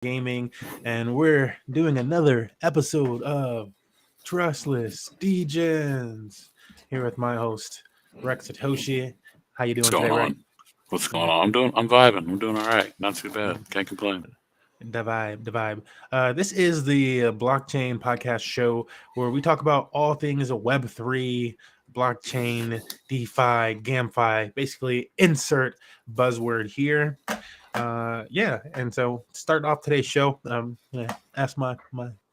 Gaming, and we're doing another episode of Trustless Degens here with my host Rex Satoshi. How you What's doing going today, Rex? on? What's going on? I'm vibing. I'm doing all right. Not too bad. Mm, Can't complain. the vibe. This is the blockchain podcast show where we talk about all things Web3, blockchain, DeFi, GameFi. Basically, insert buzzword here. And so starting off today's show, yeah, ask my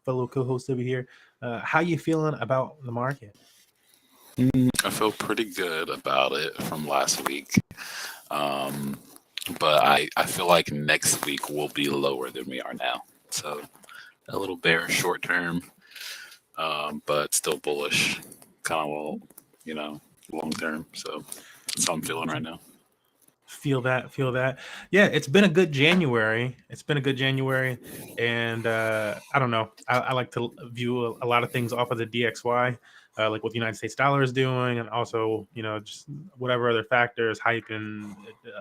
fellow co-host over here, how you feeling about the market? I feel pretty good about it from last week. Um, but I feel like next week will be lower than we are now. So a little bearish short term, but still bullish, kind of long term. So that's how I'm feeling right now. Feel that. Yeah, it's been a good January. And I don't know. I like to view a lot of things off of the DXY, like what the United States dollar is doing, and also just whatever other factors, hype and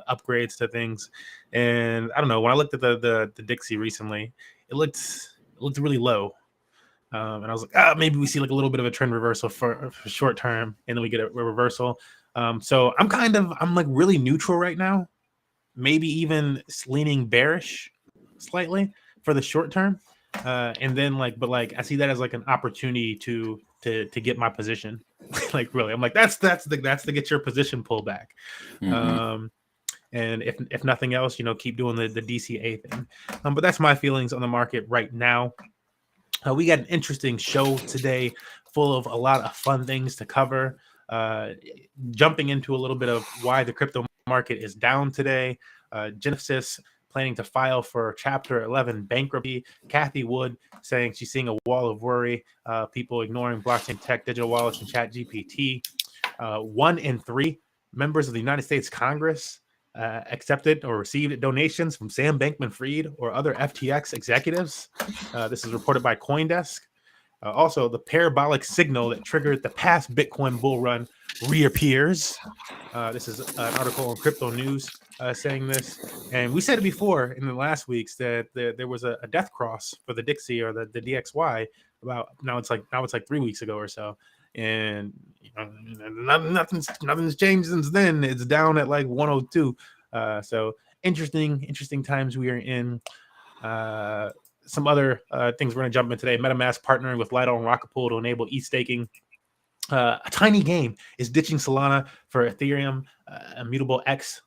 upgrades to things. And I don't know. When I looked at the Dixie recently, it looked really low. And I was like, maybe we see like a little bit of a trend reversal for short term, and then we get a reversal. So I'm like really neutral right now, maybe even leaning bearish slightly for the short term. And then but I see that as like an opportunity to get my position. Like really, I'm like that's the get your position pullback. Hmm. Um, and if nothing else, keep doing the DCA thing. But that's my feelings on the market right now. We got an interesting show today, full of a lot of fun things to cover. Uh, Jumping into a little bit of why the crypto market is down today. Genesis planning to file for Chapter 11 bankruptcy. Kathy Wood saying she's seeing a wall of worry. People ignoring blockchain tech, digital wallets, and Chat GPT. 1 in 3 members of the United States Congress accepted or received donations from Sam Bankman-Fried or other FTX executives. This is reported by CoinDesk. Also, the parabolic signal that triggered the past Bitcoin bull run reappears. This is an article on Crypto News saying this. And we said it before in the last weeks that there was a death cross for the Dixie or the DXY. About now it's like 3 weeks ago or so, and nothing's changed since then. It's down at like 102. So interesting times we are in. Some other things we're going to jump in today. MetaMask partnering with Lido and Rocketpool to enable e-staking. A tiny game is ditching Solana for Ethereum Immutable X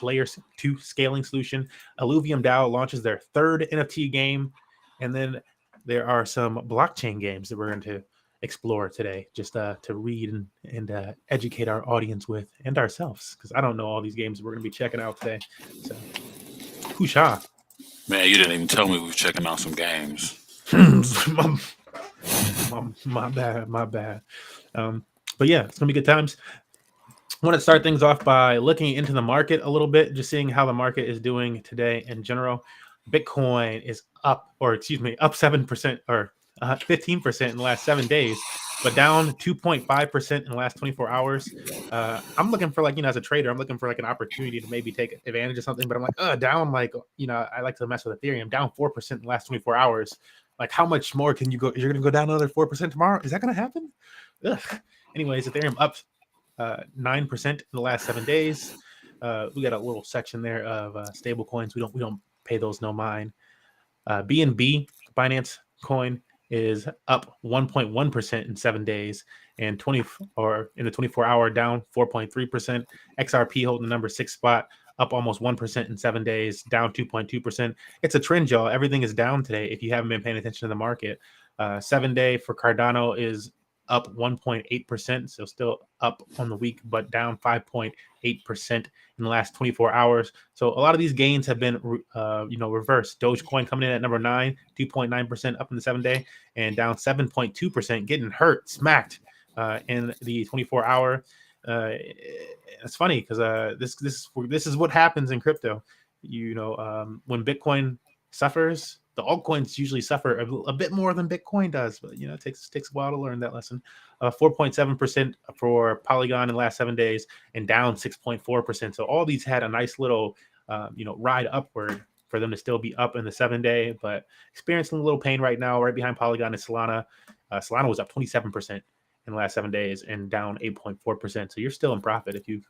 Layer 2 scaling solution. Illuvium DAO launches their third NFT game. And then there are some blockchain games that we're going to explore today, just to read and educate our audience with and ourselves, because I don't know all these games that we're going to be checking out today. So, whoosha. Man, you didn't even tell me we were checking out some games. my bad. But yeah, it's gonna be good times. I want to start things off by looking into the market a little bit, just seeing how the market is doing today in general. Bitcoin is up, or excuse me, up 7% or 15% in the last 7 days, but down 2.5% in the last 24 hours. I'm looking for as a trader, I'm looking for like an opportunity to maybe take advantage of something, but I'm like, down I like to mess with Ethereum, down 4% in the last 24 hours. Like, how much more can you go? You're going to go down another 4% tomorrow? Is that going to happen? Ugh. Anyways, Ethereum up 9% in the last 7 days. We got a little section there of stable coins. We don't pay those no mind. BNB Binance Coin is up 1.1% in 7 days, and in the 24-hour down 4.3%. XRP holding the number 6 spot, up almost 1% in 7 days, down 2.2%. It's a trend, y'all. Everything is down today if you haven't been paying attention to the market. 7-day for Cardano is up 1.8%, so still up on the week, but down 5.8% in the last 24 hours. So a lot of these gains have been, reversed. Dogecoin coming in at number 9, 2.9% up in the 7-day, and down 7.2%, getting smacked in the 24-hour. It's funny because this is what happens in crypto. When Bitcoin suffers, the altcoins usually suffer a bit more than Bitcoin does, but it takes a while to learn that lesson. 4.7% for Polygon in the last 7 days, and down 6.4%. So all these had a nice little ride upward for them to still be up in the 7-day, but experiencing a little pain right now, right behind Polygon and Solana. Solana was up 27% in the last 7 days and down 8.4%. So you're still in profit if you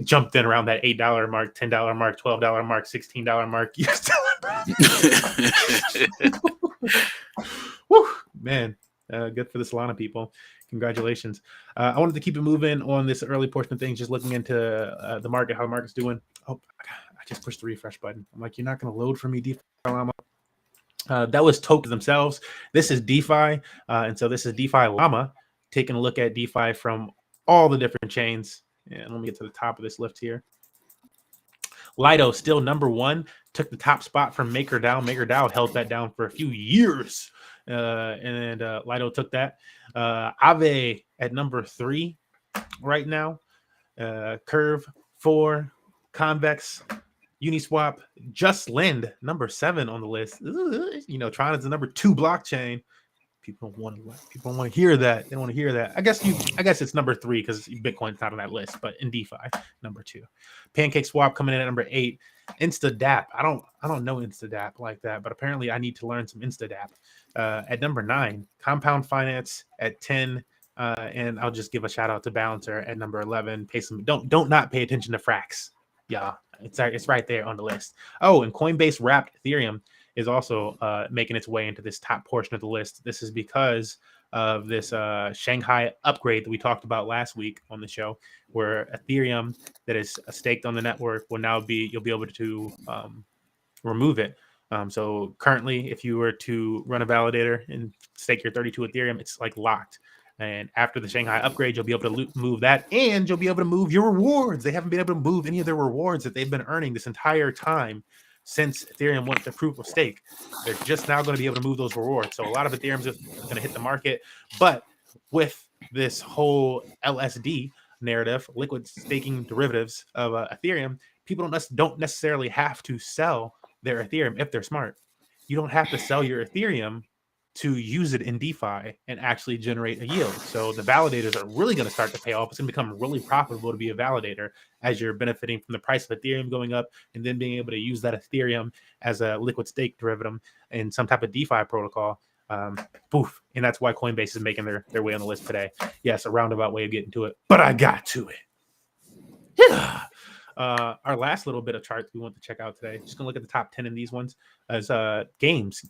jumped in around that $8 mark, $10 mark, $12 mark, $16 mark. You're still in profit. Woo, man. Good for the Solana people. Congratulations. I wanted to keep it moving on this early portion of things, just looking into the market, how the market's doing. Oh, I just pushed the refresh button. I'm like, you're not going to load for me, DeFi Llama. That was tokens themselves. This is DeFi. And so this is DeFi Llama, taking a look at DeFi from all the different chains. And let me get to the top of this list here. Lido still number one, took the top spot from MakerDAO. MakerDAO held that down for a few years. And Lido took that. Aave at number 3 right now. Curve 4, Convex, Uniswap, Just Lend number 7 on the list. You know, Tron is the number 2 blockchain. People don't want to hear that. They don't want to hear that. I guess it's number 3 because Bitcoin's not on that list, but in DeFi, number 2. Pancake Swap coming in at number 8. InstaDApp. I don't know InstaDApp like that, but apparently I need to learn some InstaDApp. At number 9, Compound Finance at 10. And I'll just give a shout out to Balancer at number 11. Don't not pay attention to Frax. Yeah, it's right there on the list. Oh, and Coinbase wrapped Ethereum is also making its way into this top portion of the list. This is because of this Shanghai upgrade that we talked about last week on the show, where Ethereum that is staked on the network will now you'll be able to remove it. So currently, if you were to run a validator and stake your 32 Ethereum, it's like locked. And after the Shanghai upgrade, you'll be able to move that, and you'll be able to move your rewards. They haven't been able to move any of their rewards that they've been earning this entire time since Ethereum went to proof of stake. They're just now going to be able to move those rewards. So a lot of Ethereum's going to hit the market. But with this whole LSD narrative, liquid staking derivatives of Ethereum, people don't necessarily have to sell their Ethereum if they're smart. You don't have to sell your Ethereum to use it in DeFi and actually generate a yield. So the validators are really going to start to pay off. It's going to become really profitable to be a validator as you're benefiting from the price of Ethereum going up and then being able to use that Ethereum as a liquid stake derivative in some type of DeFi protocol. Poof. And that's why Coinbase is making their way on the list today. Yes, a roundabout way of getting to it, but I got to it. Yeah. Our last little bit of charts we want to check out today. Just gonna look at the top 10 in these ones as games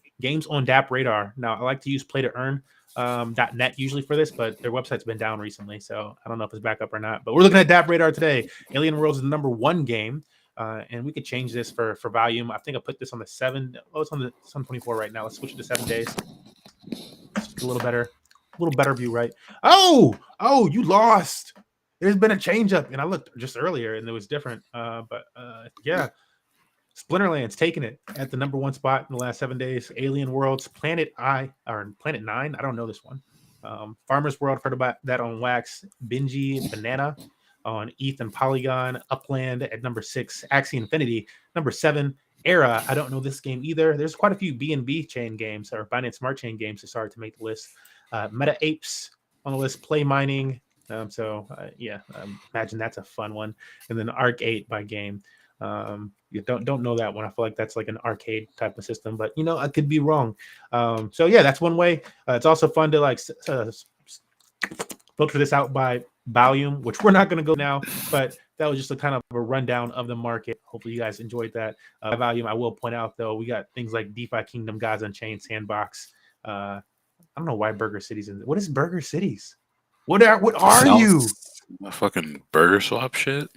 on DApp Radar. Now I like to use play to earn .net usually for this, but their website's been down recently, so I don't know if it's back up or not. But we're looking at DApp Radar today. Alien Worlds is the number 1 game, and we could change this for volume. I think I put this on the 7. Oh, it's on the 724 right now. Let's switch it to 7 days. Just a little better view, right? Oh, you lost. There's been a change up, and I looked just earlier, and it was different. Yeah, Splinterland's taking it at the number 1 spot in the last 7 days. Alien Worlds, Planet 9. I don't know this one. Farmer's World, heard about that on Wax. Benji Banana on ETH and Polygon. Upland at number 6. Axie Infinity, number 7. Era, I don't know this game either. There's quite a few BNB chain games or Binance Smart Chain games that started to make the list. Meta Apes on the list. Play Mining. Imagine that's a fun one. And then Arc 8 by Game. You don't know that one. I feel like that's like an arcade type of system, but I could be wrong. That's one way. It's also fun to filter this out by volume, which we're not going to go now, but that was just a kind of a rundown of the market. Hopefully you guys enjoyed that. Volume, I will point out though, we got things like DeFi Kingdom, Gods Unchained, Sandbox. I don't know why Burger Cities in. What is Burger Cities? What are you? A fucking burger swap shit,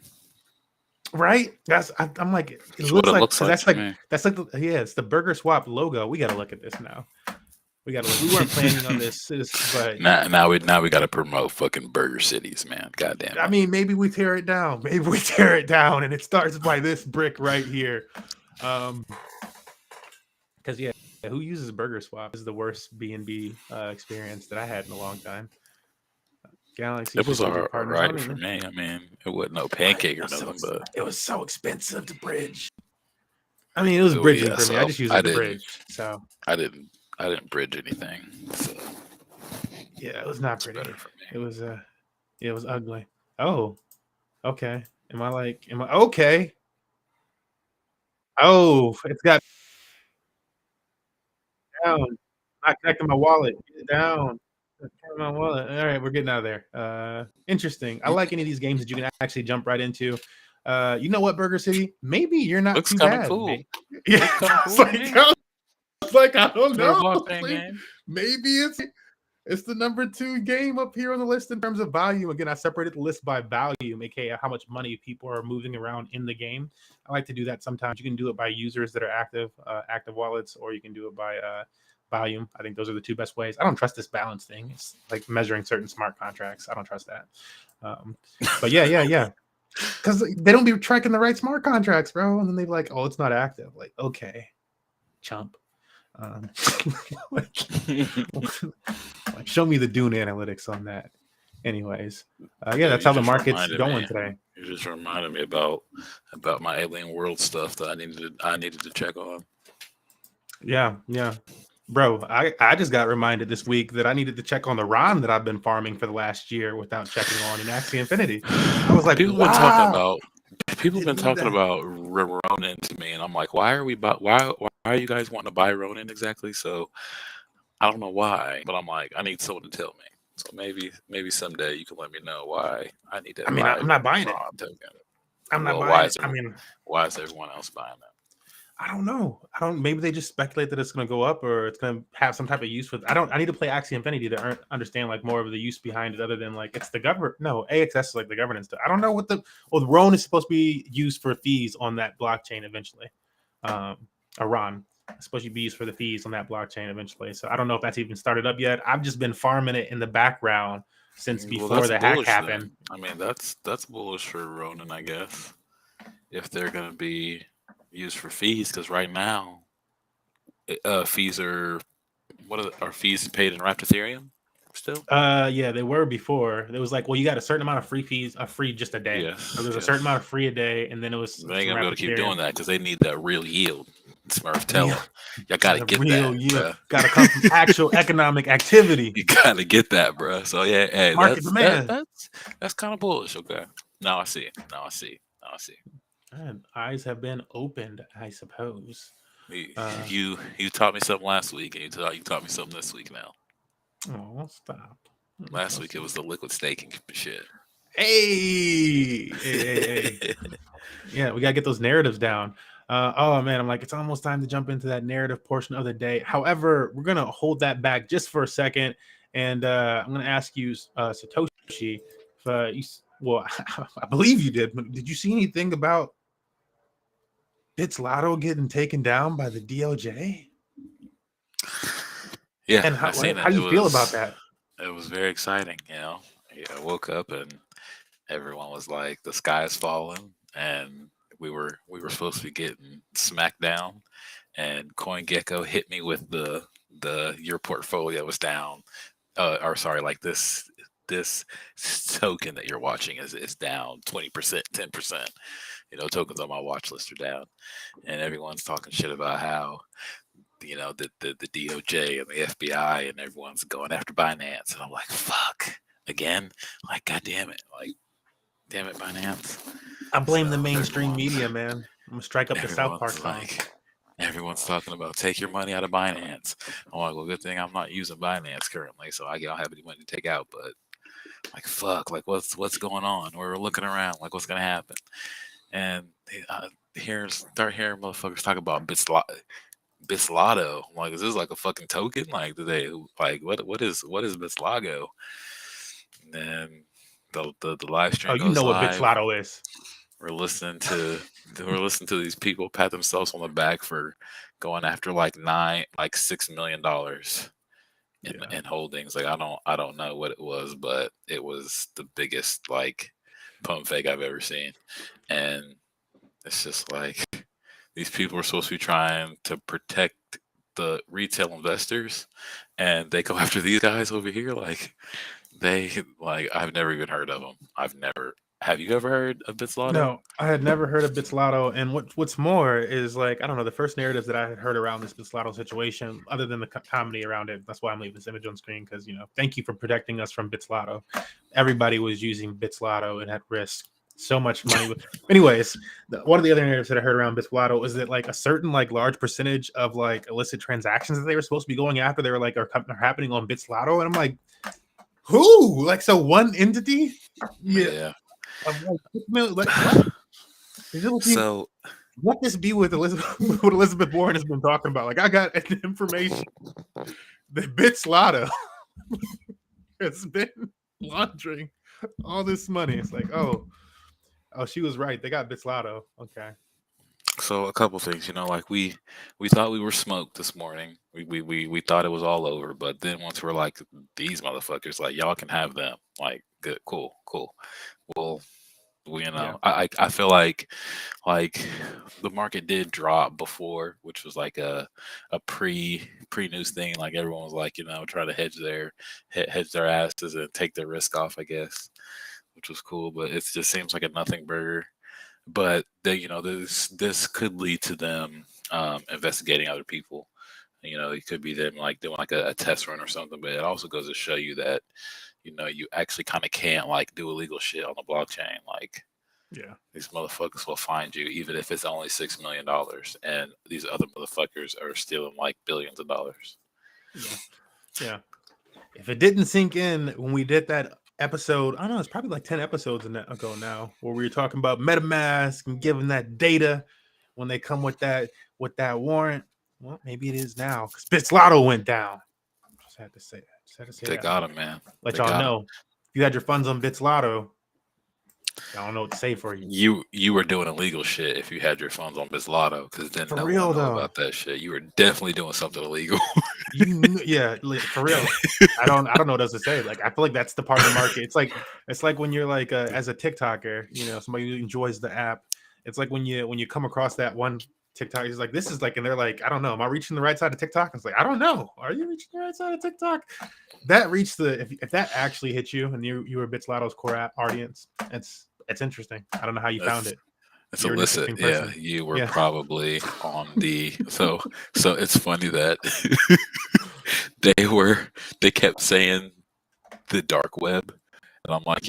right? I'm like, it looks like it's the Burger Swap logo. We got to look at this now. We weren't planning on this, but now we got to promote fucking Burger Cities, man. Goddamn. I mean, maybe we tear it down. And it starts by this brick right here. Because who uses Burger Swap? This is the worst BNB experience that I had in a long time. Galaxy. It was all right for me. I mean, it wasn't no pancake or nothing, but it was so expensive to bridge. I mean, it was bridging for me. I just used it to bridge. So I didn't bridge anything. So yeah, it was not pretty. Better for me. It was ugly. Oh, okay. Am I okay? Oh, it's got down. Not connecting my wallet. Get it down. Not connecting my wallet. All right, we're getting out of there. Interesting. I like any of these games that you can actually jump right into. You know what, Burger City? Maybe you're not Looks too kind of bad. cool. Yeah, Looks kind of it's cool to me. like I don't For a know. blockchain game. Maybe it's the number 2 game up here on the list in terms of value. Again, I separated the list by value, aka how much money people are moving around in the game. I like to do that sometimes. You can do it by users that are active wallets, or you can do it by volume. I think those are the 2 best ways. I don't trust this balance thing. It's like measuring certain smart contracts. I don't trust that. But yeah. Because they don't be tracking the right smart contracts, bro. And then they're like, oh, it's not active. Like, okay, chump. Like, show me the Dune analytics on that. Anyways, yeah, that's how the market's going today. You just reminded me about my alien world stuff that I needed to check on. Yeah. Bro, I just got reminded this week that I needed to check on the Ron that I've been farming for the last year without checking on in Axie Infinity. I was like, people wow. have been talking about Ronin to me, and I'm like, why are you guys wanting to buy Ronin exactly? So I don't know why, but I'm like, I need someone to tell me. So maybe someday you can let me know why I need to. I mean, I'm not buying it. I'm not buying it. Why is everyone else buying it? I don't know. Maybe they just speculate that it's going to go up or it's going to have some type of use for. I need to play Axie Infinity to understand like more of the use behind it, other than like it's the government. No, AXS is like the governance. I don't know what the Ron is supposed to be used for fees on that blockchain eventually. Ron is supposed to be used for the fees on that blockchain eventually. So I don't know if that's even started up yet. I've just been farming it in the background since before the hack happened. Then. I mean, that's bullish for Ronin, I guess. If they're going to be used for fees, because right now fees are are fees paid in wrapped Ethereum still? Yeah, they were before. It was like, well, you got a certain amount of free fees, free just a day. Yes, so there's a certain amount of free a day, and then it was. They ain't gonna be able to keep doing that because they need that real yield. Smurf, tell them, y'all gotta get real that. Yield. Gotta come from actual economic activity. You gotta get that, bro. So yeah, hey, that's kind of bullish. Okay, now I see. And eyes have been opened, I suppose. You taught me something last week, and you taught me something this week now. Oh, stop. Last week it was the liquid staking shit. Hey. Yeah, we gotta get those narratives down. Oh man, I'm like, it's almost time to jump into that narrative portion of the day. However, we're gonna hold that back just for a second, and I'm gonna ask you, Satoshi, well, I believe you did, but did you see anything about Bitzlato getting taken down by the DOJ? Yeah, and how do you feel about that? It was very exciting. I woke up and everyone was like, the sky is falling, and we were supposed to be getting smacked down, and CoinGecko hit me with the your portfolio was down, or sorry, like this token that you're watching is down 20%, 10%. Tokens on my watch list are down, and everyone's talking shit about how the DOJ and the FBI and everyone's going after Binance, and I'm like, fuck again, like, god damn it, like, damn it, Binance. I blame the mainstream media, man. I'm gonna strike up the South Park song. Everyone's talking about take your money out of Binance. I'm like, well, good thing I'm not using Binance currently, so I don't have any money to take out. But like, fuck, like what's going on? We're looking around, like what's gonna happen? And start hearing motherfuckers talk about Bitzlato. I'm like, is this like a fucking token? Like, do they like what is Bitzlato? And then the live stream. Oh, you know what Bitzlato is. We're listening to these people pat themselves on the back for going after like $6 million in holdings. Like, I don't know what it was, but it was the biggest like pump fake I've ever seen. And it's just like, these people are supposed to be trying to protect the retail investors, and they go after these guys over here. Like, I've never even heard of them. Have you ever heard of Bitzlato? No, I had never heard of Bitzlato. And what's more is, like, I don't know, the first narratives that I had heard around this Bitzlato situation, other than the comedy around it, that's why I'm leaving this image on screen, because, thank you for protecting us from Bitzlato. Everybody was using Bitzlato and at risk. So much money. Anyways, one of the other narratives that I heard around Bitzlato is that like a certain like large percentage of like illicit transactions that they were supposed to be going after, they were like are happening on Bitzlato, and I'm like, who? Like, so one entity? Yeah. Of like what? So What this be with Elizabeth? What Elizabeth Warren has been talking about? Like, I got information that Bitzlato has been laundering all this money. It's like, oh, she was right. They got Bitzlato. Okay. So a couple things, like we thought we were smoked this morning. We thought it was all over, but then once we're like, these motherfuckers, like y'all can have them. Like, good, cool. Well, Yeah. I feel like the market did drop before, which was like a pre news thing. Like everyone was like, try to hedge their asses and take their risk off, I guess, which was cool. But it just seems like a nothing burger. But this could lead to them investigating other people. It could be them like doing like a test run or something. But it also goes to show you that you actually kind of can't like do illegal shit on the blockchain. Like, Yeah, these motherfuckers will find you even if it's only $6 million, and these other motherfuckers are stealing like billions of dollars. Yeah. If it didn't sink in when we did that episode, I don't know, it's probably like 10 episodes ago now, where we were talking about MetaMask and giving that data when they come with that warrant. Well, maybe it is now because Bitzlato went down. Just had to say that. They got him, man. Let y'all know. If you had your funds on Bitzlato, I don't know what to say for you. You were doing illegal shit if you had your funds on Bitzlato, because then For no real, one know though. about that shit. You were definitely doing something illegal. Yeah, like, for real. I don't know what else to say. Like, I feel like that's the part of the market. It's like when you're like as a TikToker, somebody who enjoys the app. It's like when you come across that one TikTok, he's like, this is like, and they're like, I don't know, am I reaching the right side of TikTok? It's like, I don't know. Are you reaching the right side of TikTok? That reached the if that actually hit you and you were Bitzlato's core audience, it's interesting. I don't know how you found it. It's You're illicit. Yeah, you were probably on the so it's funny that they kept saying the dark web, and I'm like,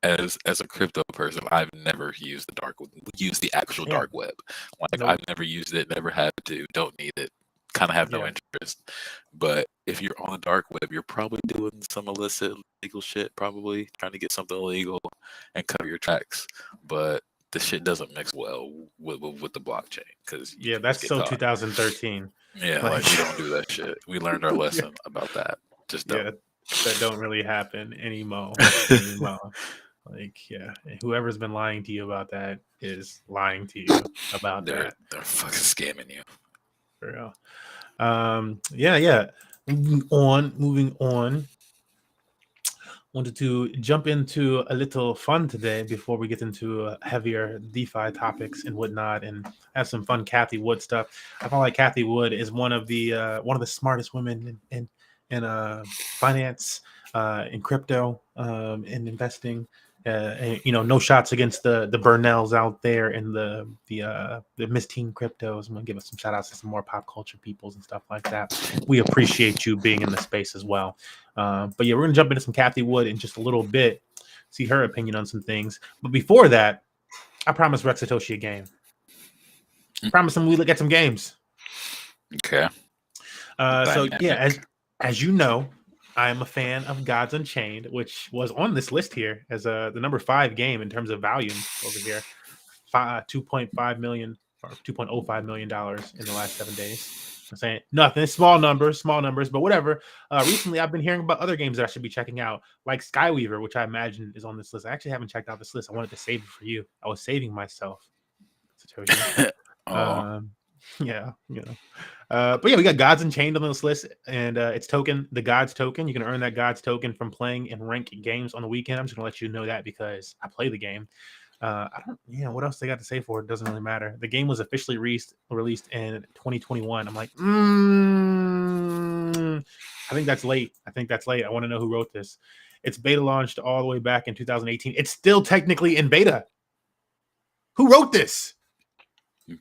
as a crypto person, I've never used the actual dark web. Like, I've never used it, never had to, don't need it, kind of have no interest. But if you're on the dark web, you're probably doing some illicit legal shit, probably trying to get something illegal and cover your tracks. But the shit doesn't mix well with the blockchain, because that's so 2013. Yeah, like we don't do that shit. We learned our lesson about that. Just don't. That don't really happen anymore. Like, whoever's been lying to you about that is lying to you about that. They're fucking scamming you. For real. Yeah. Moving on. Wanted to jump into a little fun today before we get into heavier DeFi topics and whatnot, and have some fun Cathie Wood stuff. I feel like Cathie Wood is one of the smartest women in finance, in crypto, in investing. And, no shots against the Burnells out there and the Miss Teen Cryptos. I'm gonna give us some shout outs to some more pop culture peoples and stuff like that. We appreciate you being in the space as well. But yeah, we're gonna jump into some Cathie Wood in just a little bit, see her opinion on some things. But before that, I promised Rex Satoshi a game. I promised him we look at some games. Okay. So yeah, as you know, I am a fan of Gods Unchained, which was on this list here as the number 5 game in terms of volume over here. $2.5 million or $2.05 million in the last 7 days. I'm saying nothing, small numbers, but whatever. Recently, I've been hearing about other games that I should be checking out, like Skyweaver, which I imagine is on this list. I actually haven't checked out this list. I wanted to save it for you. I was saving myself. Yeah, but yeah, we got Gods Unchained on this list, and it's the Gods token. You can earn that Gods token from playing and rank games on the weekend. I'm just gonna let you know that because I play the game. I don't, what else they got to say for it doesn't really matter. The game was officially released in 2021. I'm like, I think that's late. I want to know who wrote this. It's beta launched all the way back in 2018. It's still technically in beta. Who wrote this?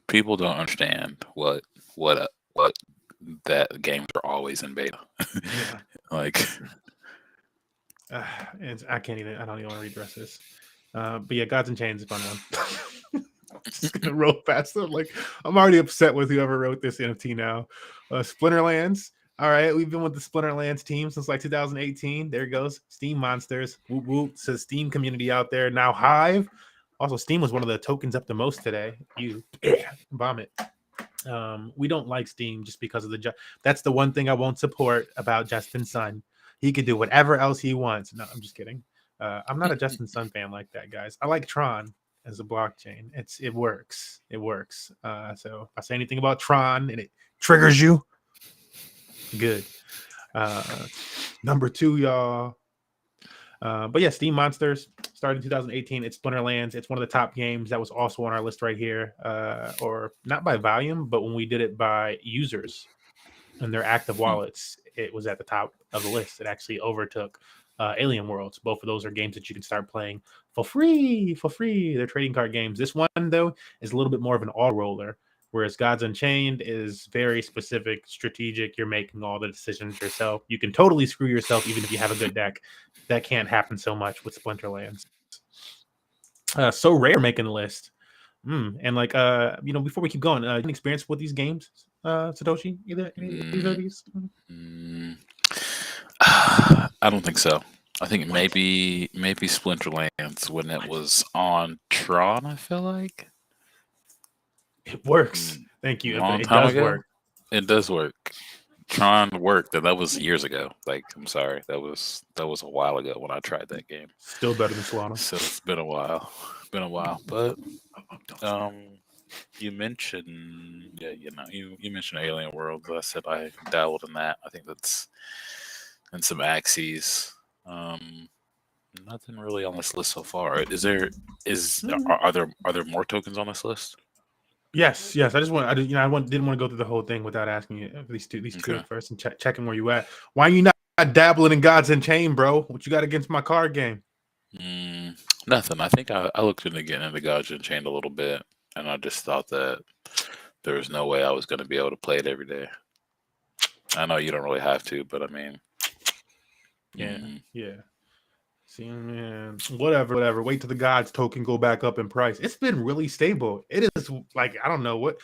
People don't understand what that games are always in beta. Like, I don't even want to read the rest of this. But yeah, Gods and Chains is a fun one. Just gonna roll past them. Like, I'm already upset with whoever wrote this NFT now. Splinterlands. All right, we've been with the Splinterlands team since like 2018. There it goes. Steam monsters. Whoop whoop. Says Steam community out there. Now Hive. Also, Steam was one of the tokens up the most today. You vomit. We don't like Steam just because of the that's the one thing I won't support about Justin Sun. He could do whatever else he wants. No, I'm just kidding. I'm not a Justin Sun fan like that, guys. I like Tron as a blockchain. It works. It works. So if I say anything about Tron and it triggers you, good. Number 2, y'all. But yeah, Steam Monsters started in 2018. It's Splinterlands. It's one of the top games that was also on our list right here, or not by volume, but when we did it by users and their active wallets, it was at the top of the list. It actually overtook Alien Worlds. Both of those are games that you can start playing for free. They're trading card games. This one, though, is a little bit more of an all-roller, whereas Gods Unchained is very specific, strategic. You're making all the decisions yourself. You can totally screw yourself even if you have a good deck. That can't happen so much with Splinterlands. So Rare making the list. And like, before we keep going, any experience with these games, Satoshi? Either of these? I don't think so. I think maybe Splinterlands when it was on Tron. I feel like it works. Thank you. Long It time does ago, work. It does work. Tron worked, and that was years ago. Like, I'm sorry, that was a while ago when I tried that game. Still better than Solana. So it's been a while. But you mentioned, you mentioned Alien Worlds. I said I dabbled in that. I think that's and some Axes. Nothing really on this list so far. Are there more tokens on this list? Yes. I didn't want to go through the whole thing without asking you these two at first and checking where you at. Why are you not dabbling in Gods Unchained, bro? What you got against my card game? Nothing. I think I looked into getting into Gods Unchained a little bit, and I just thought that there was no way I was going to be able to play it every day. I know you don't really have to, but I mean, yeah. See, man, whatever. Wait till the Gods token go back up in price. It's been really stable. It is like, I don't know what.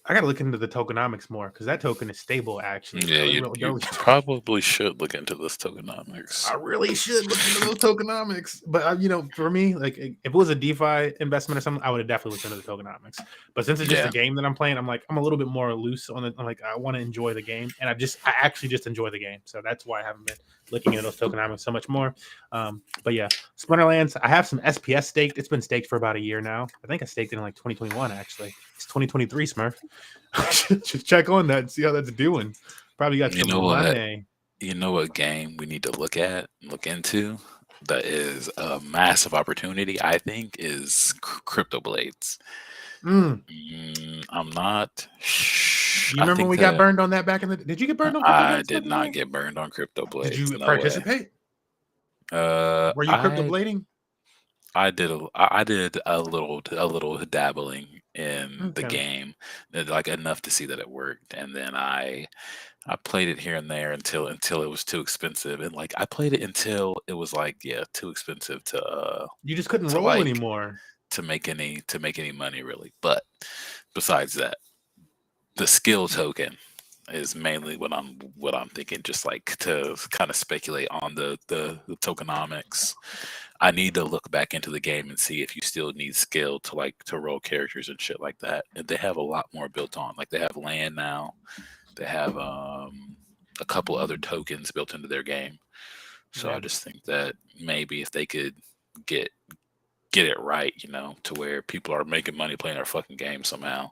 I gotta look into the tokenomics more because that token is stable actually. Yeah, you probably should look into this tokenomics. I really should look into those tokenomics. But for me, like if it was a DeFi investment or something, I would have definitely looked into the tokenomics. But since it's just a game that I'm playing, I'm like I'm a little bit more loose on it. I'm like I want to enjoy the game, and I actually just enjoy the game. So that's why I haven't been looking at those tokenomics so much more. But yeah, Splinterlands. I have some SPS staked. It's been staked for about a year now. I think I staked it in like 2021 actually. It's 2023, Smurf. Just check on that and see how that's doing. Probably got some money. You know what game we need to look into that is a massive opportunity, I think, is Crypto Blades. I'm not. You remember when we got burned on that back in the? Did you get burned on? I did not get burned on Crypto Blades. Did you participate? Were you crypto blading? I did a little dabbling in the game, like enough to see that it worked, and then I played it here and there until it was too expensive, and like I played it until it was like too expensive to you just couldn't roll anymore to make any money really. But besides that, the skill token is mainly what I'm thinking, just like to kind of speculate on the tokenomics. I need to look back into the game and see if you still need skill to roll characters and shit like that. And they have a lot more built on. Like they have land now. They have a couple other tokens built into their game. So I just think that maybe if they could get it right, to where people are making money playing their fucking game somehow.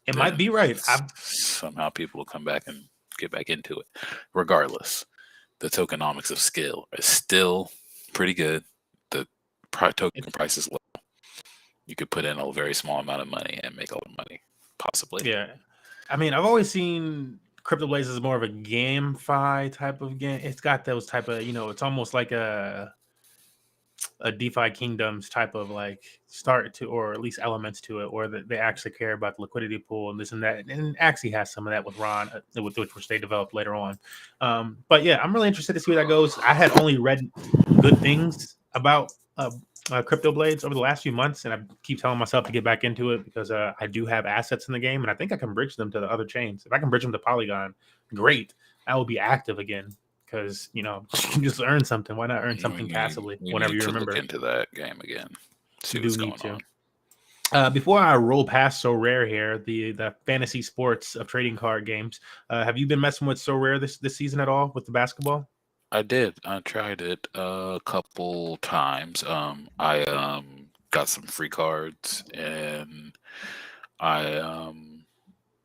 It might be right. Somehow people will come back and get back into it. Regardless, the tokenomics of skill is still pretty good. The token price is low. You could put in a very small amount of money and make a lot of money, possibly. Yeah. I mean, I've always seen Crypto Blades as more of a GameFi type of game. It's got those type of, it's almost like a DeFi Kingdoms type of like start to, or at least elements to it, where they actually care about the liquidity pool and this and that. And Axie has some of that with Ron, which they developed later on. But yeah, I'm really interested to see where that goes. I had only read good things about crypto blades over the last few months, and I keep telling myself to get back into it because I do have assets in the game, and I think I can bridge them to the other chains. If I can bridge them to Polygon, great. I will be active again because you can just earn something. Why not earn something passively whenever you remember? Look into that game again. See Do what's need going to. on. Before I roll past So Rare here, the fantasy sports of trading card games, have you been messing with So Rare this season at all with the basketball? I did. I tried it a couple times. I got some free cards, and I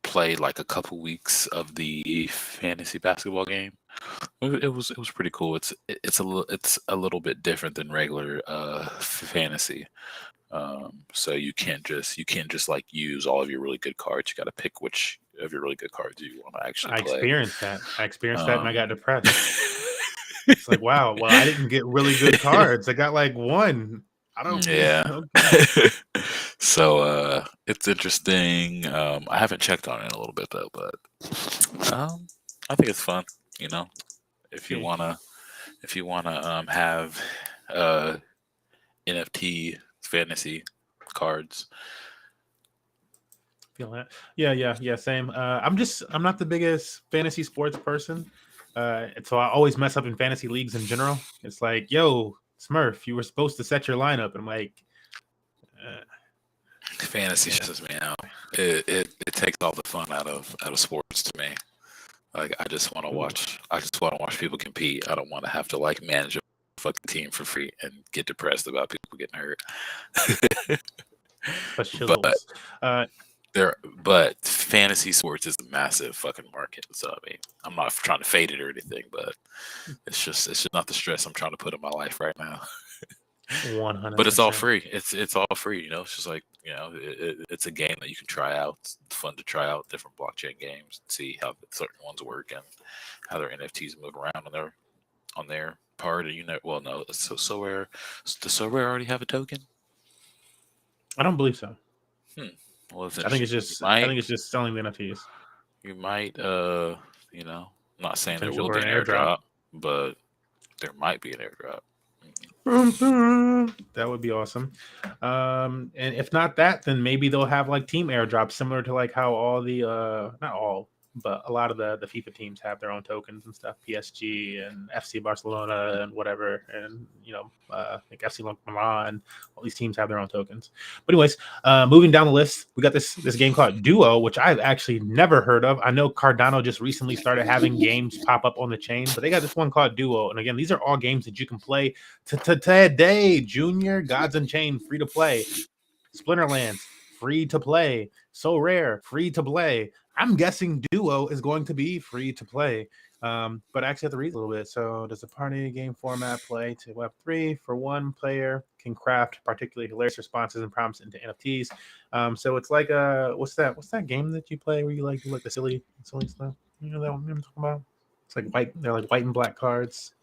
played like a couple weeks of the fantasy basketball game. It was pretty cool. It's a little bit different than regular fantasy. So you can't just like use all of your really good cards. You got to pick which of your really good cards you want to actually I play. experienced that. And I got depressed. It's like, wow, well, I didn't get really good cards. I got like one. I don't. Yeah. Okay. So it's interesting. I haven't checked on it in a little bit though, but I think it's fun. If you wanna have NFT fantasy cards. Feel that? Yeah. Same. I'm not the biggest fantasy sports person, and so I always mess up in fantasy leagues in general. It's like, yo, Smurf, you were supposed to set your lineup, and I'm like, fantasy stresses me out. It takes all the fun out of sports to me. Like I just want to watch. I just want to watch people compete. I don't want to have to like manage a fucking team for free and get depressed about people getting hurt. But fantasy sports is a massive fucking market. So I mean, I'm not trying to fade it or anything, but it's just not the stress I'm trying to put in my life right now. 100%. But it's all free. It's all free. It's just like it's a game that you can try out. It's fun to try out different blockchain games and see how certain ones work and how their NFTs move around on their part. Well, no. So Rare. Does So Rare already have a token? I don't believe so. Well, I think it's just selling the NFTs. You might I'm not saying there will be an airdrop, but there might be an airdrop. That would be awesome. And if not that, then maybe they'll have like team airdrops similar to like how all the not all, but a lot of the FIFA teams have their own tokens and stuff. PSG and FC Barcelona and whatever, and like FC Milan. All these teams have their own tokens. But anyways, moving down the list, we got this game called Duo, which I've actually never heard of. I know Cardano just recently started having games pop up on the chain, but they got this one called Duo. And again, these are all games that you can play today. Junior, Gods Unchained, free to play. Splinterlands, free to play. So Rare, free to play. I'm guessing Duo is going to be free to play. But I actually have to read a little bit. So does the party game format play to Web3 for one player can craft particularly hilarious responses and prompts into NFTs. So it's like what's that game that you play where you like do like the silly stuff? You know that one I'm talking about? It's like white, they're like white and black cards.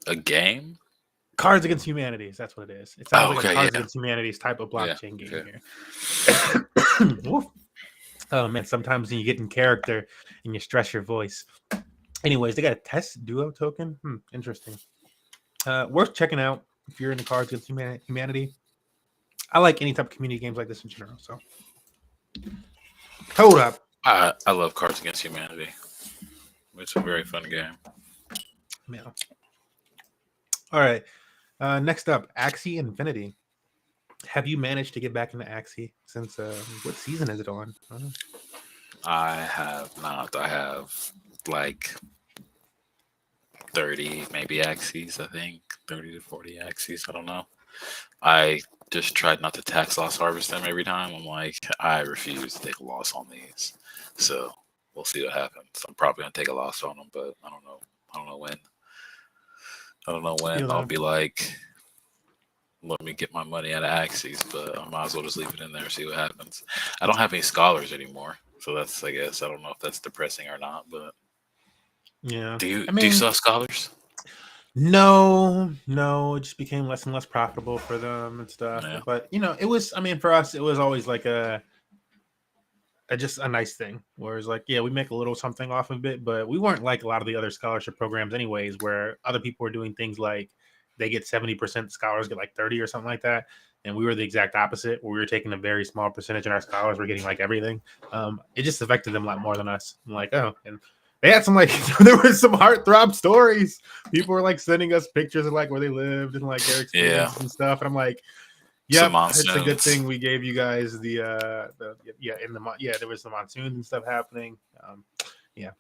A game? Cards Against Humanities. That's what it is. It sounds like a Cards Against Humanities type of blockchain game here. Oh man, sometimes when you get in character and you stress your voice. Anyways, they got a test Duo token. Interesting. Worth checking out if you're into Cards Against Humanity. I like any type of community games like this in general. So hold up. I love Cards Against Humanity. It's a very fun game. Yeah. All right. Next up, Axie Infinity. Have you managed to get back into Axie since what season is it on? I have not. I have like 30 maybe Axies, I think. 30 to 40 Axies. I don't know. I just tried not to tax loss harvest them every time. I'm like, I refuse to take a loss on these. So we'll see what happens. I'm probably gonna take a loss on them, but I don't know. I don't know when. I'll be like, let me get my money out of Axies, but I might as well just leave it in there and see what happens. I don't have any scholars anymore, so that's, I guess, I don't know if that's depressing or not, but yeah. Do you still have scholars? No, it just became less and less profitable for them and stuff. Yeah. But it was, for us, it was always like just a nice thing. Whereas like, yeah, we make a little something off of it, but we weren't like a lot of the other scholarship programs anyways, where other people were doing things like they get 70%, scholars get like 30 or something like that. And we were the exact opposite, where we were taking a very small percentage and our scholars were getting like everything. It just affected them a lot more than us. I'm like, oh, and they had some like there were some heartthrob stories. People were like sending us pictures of like where they lived and like their experiences and stuff. And I'm like, yep, it's a good thing we gave you guys the there was some monsoons and stuff happening. Yeah.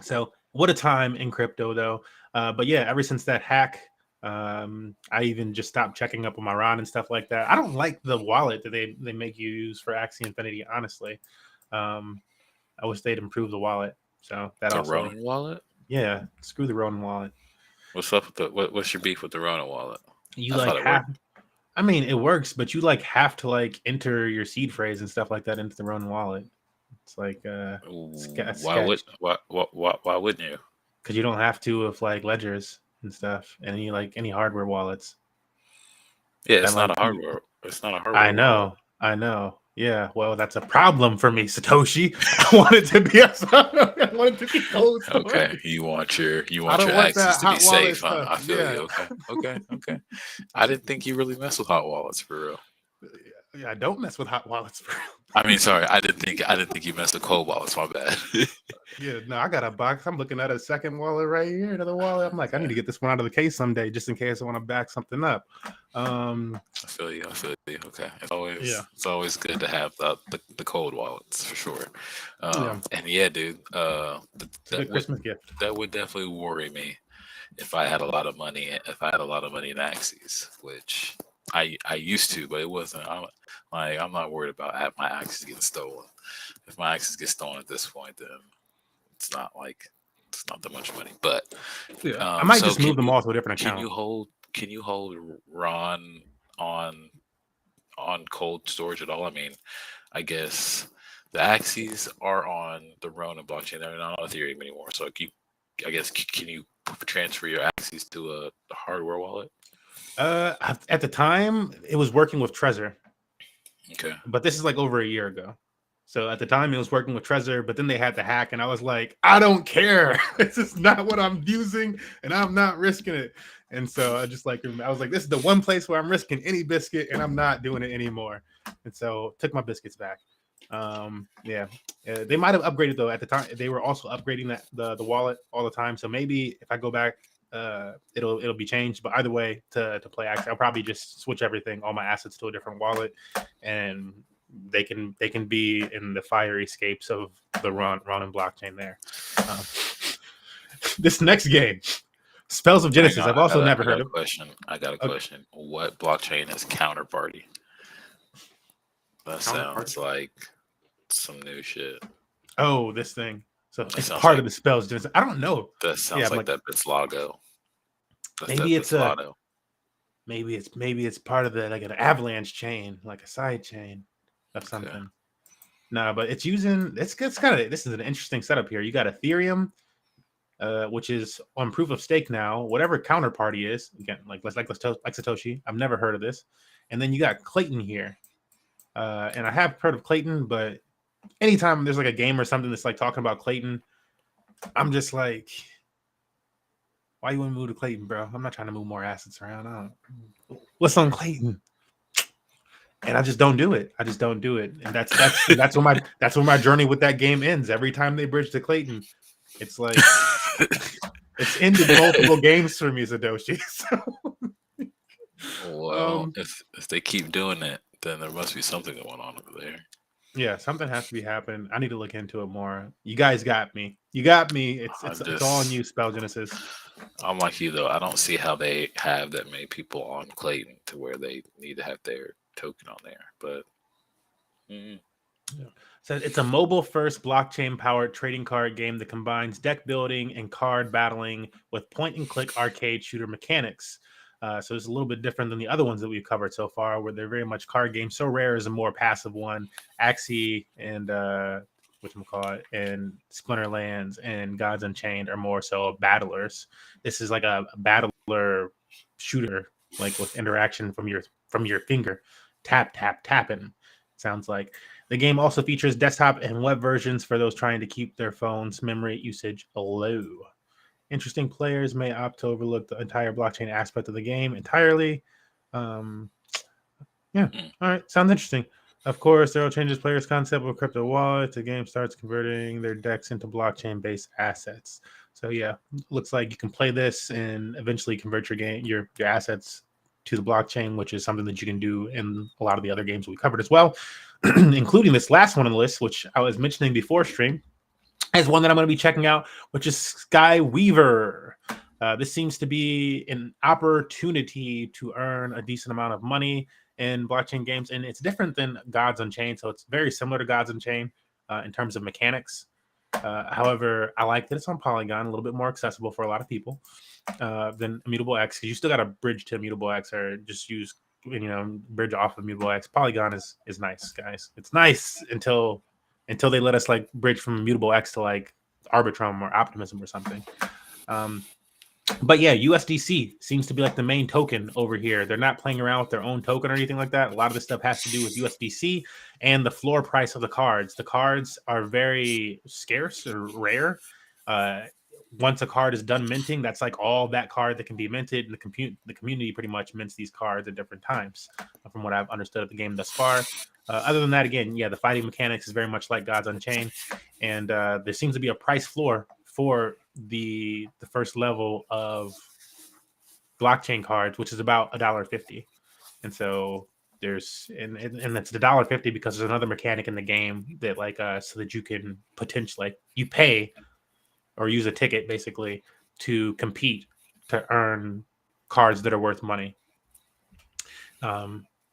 So what a time in crypto though. But yeah, ever since that hack, I even just stopped checking up on my RON and stuff like that. I don't like the wallet that they make you use for Axie Infinity, honestly. I wish they'd improve the wallet. So that the also Ronin wallet? Yeah, screw the Ronin wallet. What's up with the what's your beef with the Ronin wallet? You like have I mean, it works, but you like have to like enter your seed phrase and stuff like that into the Ronin wallet. It's like why wouldn't you? Because you don't have to with like ledgers and stuff, and any hardware wallets. Yeah, it's not a hardware. It's not a hardware. I know. Yeah, well, that's a problem for me, Satoshi. I want it to be I want it to be cold. Okay, you want your access to be safe, huh? I feel you. Okay. I didn't think you really mess with hot wallets for real. Yeah, I don't mess with hot wallets for real. I mean, sorry, I didn't think you messed with cold wallets. My bad. Yeah, no, I got a box. I'm looking at a second wallet right here, another wallet. I'm like, I need to get this one out of the case someday, just in case I want to back something up. I feel you. Okay, it's always good to have the cold wallets for sure. And yeah, dude, that Christmas gift. That would definitely worry me if I had a lot of money. If I had a lot of money in Axies, which I used to, but it wasn't. I'm not worried about having my Axies getting stolen. If my Axies get stolen at this point, then it's not that much money. But I might just move them all to a different account. Can you hold RON on cold storage at all? I mean, I guess the Axies are on the Ronin blockchain. They're not on Ethereum anymore. So I guess can you transfer your Axies to a hardware wallet? At the time, it was working with Trezor. Okay. But this is like over a year ago. So at the time, it was working with Trezor, but then they had the hack, and I was like, I don't care. This is not what I'm using, and I'm not risking it. And so I was like, this is the one place where I'm risking any biscuit, and I'm not doing it anymore. And so took my biscuits back. They might have upgraded though. At the time, they were also upgrading the wallet all the time. So maybe if I go back, it'll be changed. But either way, to play Axie, I'll probably just switch everything, all my assets, to a different wallet, and they can be in the fire escapes of the Ronin blockchain there. This next game, Spells of Genesis. I've also never heard of. I got a question. What blockchain is Counterparty? That sounds like some new shit. Oh, this thing. So it's part of the Spells of Genesis. I don't know. That sounds like that Bitzlato. Maybe it's part of the like an avalanche chain, like a side chain of something. Okay. No, but it's using this is an interesting setup here. You got Ethereum, which is on proof of stake now, whatever Counterparty is, again, like Satoshi. I've never heard of this. And then you got Clayton here. And I have heard of Clayton, but anytime there's like a game or something that's like talking about Clayton, I'm just like, why you want to move to Clayton, bro? I'm not trying to move more assets around. What's on Clayton? And I just don't do it. And that's where my journey with that game ends. Every time they bridge to Clayton, it's like it's ended multiple games for me, Satoshi. So, well, if they keep doing it, then there must be something going on over there. Yeah, something has to be happening. I need to look into it more. You guys got me. It's all on you, Spell Genesis. I'm like you though. I don't see how they have that many people on Clayton to where they need to have their token on there. But So it's a mobile-first blockchain-powered trading card game that combines deck building and card battling with point-and-click arcade shooter mechanics. So it's a little bit different than the other ones that we've covered so far, where they're very much card games. So Rare is a more passive one. Axie and and Splinterlands and Gods Unchained are more so battlers. This is like a battler shooter, like with interaction from your finger, tapping. Sounds like. The game also features desktop and web versions for those trying to keep their phone's memory usage low. Interesting players may opt to overlook the entire blockchain aspect of the game entirely. Um, yeah, all right, sounds interesting. Of course, there will changes players' concept of crypto wallets. The game starts converting their decks into blockchain-based assets. So yeah, looks like you can play this and eventually convert your assets to the blockchain, which is something that you can do in a lot of the other games we covered as well, including this last one on the list, which I was mentioning before stream, as one that I'm going to be checking out, which is Skyweaver. This seems to be an opportunity to earn a decent amount of money in blockchain games, and it's different than Gods Unchained, so it's very similar to Gods Unchained in terms of mechanics. However, I like that it's on Polygon, a little bit more accessible for a lot of people than Immutable X, because you still got to bridge to Immutable X or just use bridge off of Immutable X. Polygon is nice, guys. It's nice until they let us like bridge from Immutable X to like Arbitrum or Optimism or something. But yeah, USDC seems to be like the main token over here. They're not playing around with their own token or anything like that. A lot of this stuff has to do with USDC and the floor price of the cards. The cards are very scarce or rare. Once a card is done minting, that's like all that card that can be minted. And the community pretty much mints these cards at different times, from what I've understood of the game thus far. Other than that, again, yeah, the fighting mechanics is very much like Gods Unchained, and there seems to be a price floor for the first level of blockchain cards, which is about $1.50. And so there's and it's the $1.50 because there's another mechanic in the game that so that you can potentially you pay or use a ticket basically to compete to earn cards that are worth money.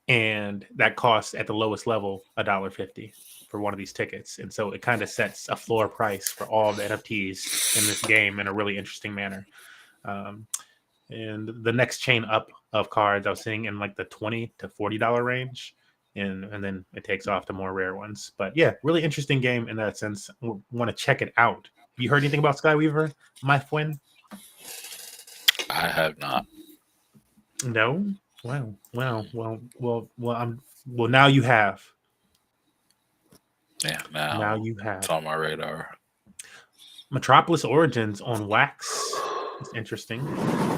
And that costs at the lowest level $1.50 for one of these tickets. And so it kind of sets a floor price for all the NFTs in this game in a really interesting manner. And the next chain up of cards I was seeing in like the $20 to $40 range. And then it takes off to more rare ones. But yeah, really interesting game in that sense. Want to check it out. You heard anything about Skyweaver, my friend? I have not. No. Wow. Well. Now you have. Yeah, Now you have. It's on my radar. Metropolis Origins on Wax. It's interesting.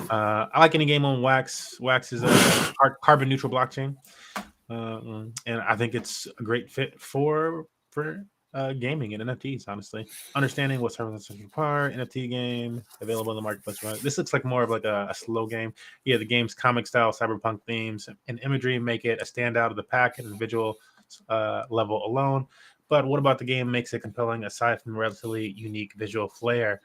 I like any game on Wax. Wax is a carbon neutral blockchain, and I think it's a great fit for gaming and NFTs. Honestly, understanding what services require, NFT game available in the marketplace. This looks like more of like a slow game. Yeah, the game's comic style, cyberpunk themes, and imagery make it a standout of the pack at individual level alone. But what about the game makes it compelling aside from relatively unique visual flair?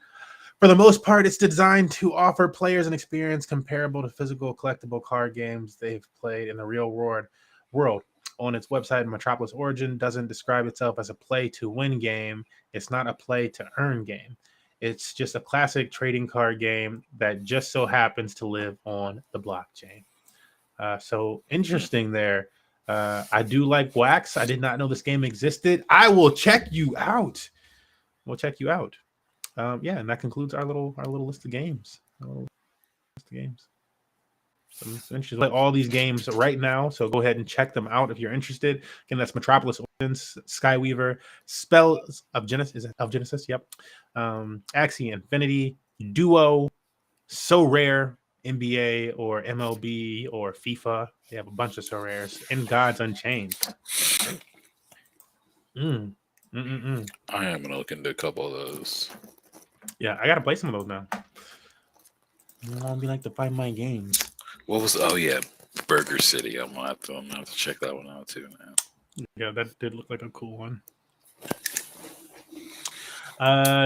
For the most part, it's designed to offer players an experience comparable to physical collectible card games they've played in the real world. On its website, Metropolis Origin doesn't describe itself as a play-to-win game. It's not a play-to-earn game. It's just a classic trading card game that just so happens to live on the blockchain. So interesting there. I do like Wax. I did not know this game existed. I will check you out. We'll check you out. Yeah, and that concludes our little list of games. So it's interesting. Play all these games right now, so go ahead and check them out if you're interested. Again, that's Metropolis Origins, Skyweaver, Spells of Genesis. Is it of Genesis? Yep. Axie Infinity, Duo, So Rare, NBA or MLB or FIFA. They have a bunch of So Rares, and Gods Unchained. I am gonna look into a couple of those. Yeah, I gotta play some of those now. I don't be like to find my games. What was? Oh yeah, Burger City. I'm gonna have to check that one out too now. Yeah, that did look like a cool one.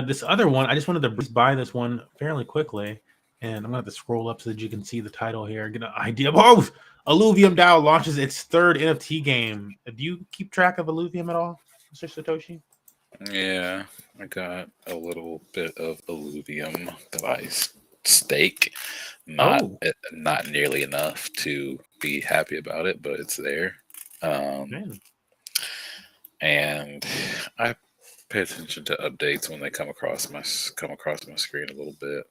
This other one, I just wanted to buy this one fairly quickly, and I'm gonna have to scroll up so that you can see the title here, get an idea. Oh, Alluvium DAO launches its third NFT game. Do you keep track of Alluvium at all, Mr. Satoshi? Yeah, I got a little bit of Alluvium that I stake. Not nearly enough to be happy about it, but it's there. And I pay attention to updates when they come across my screen a little bit.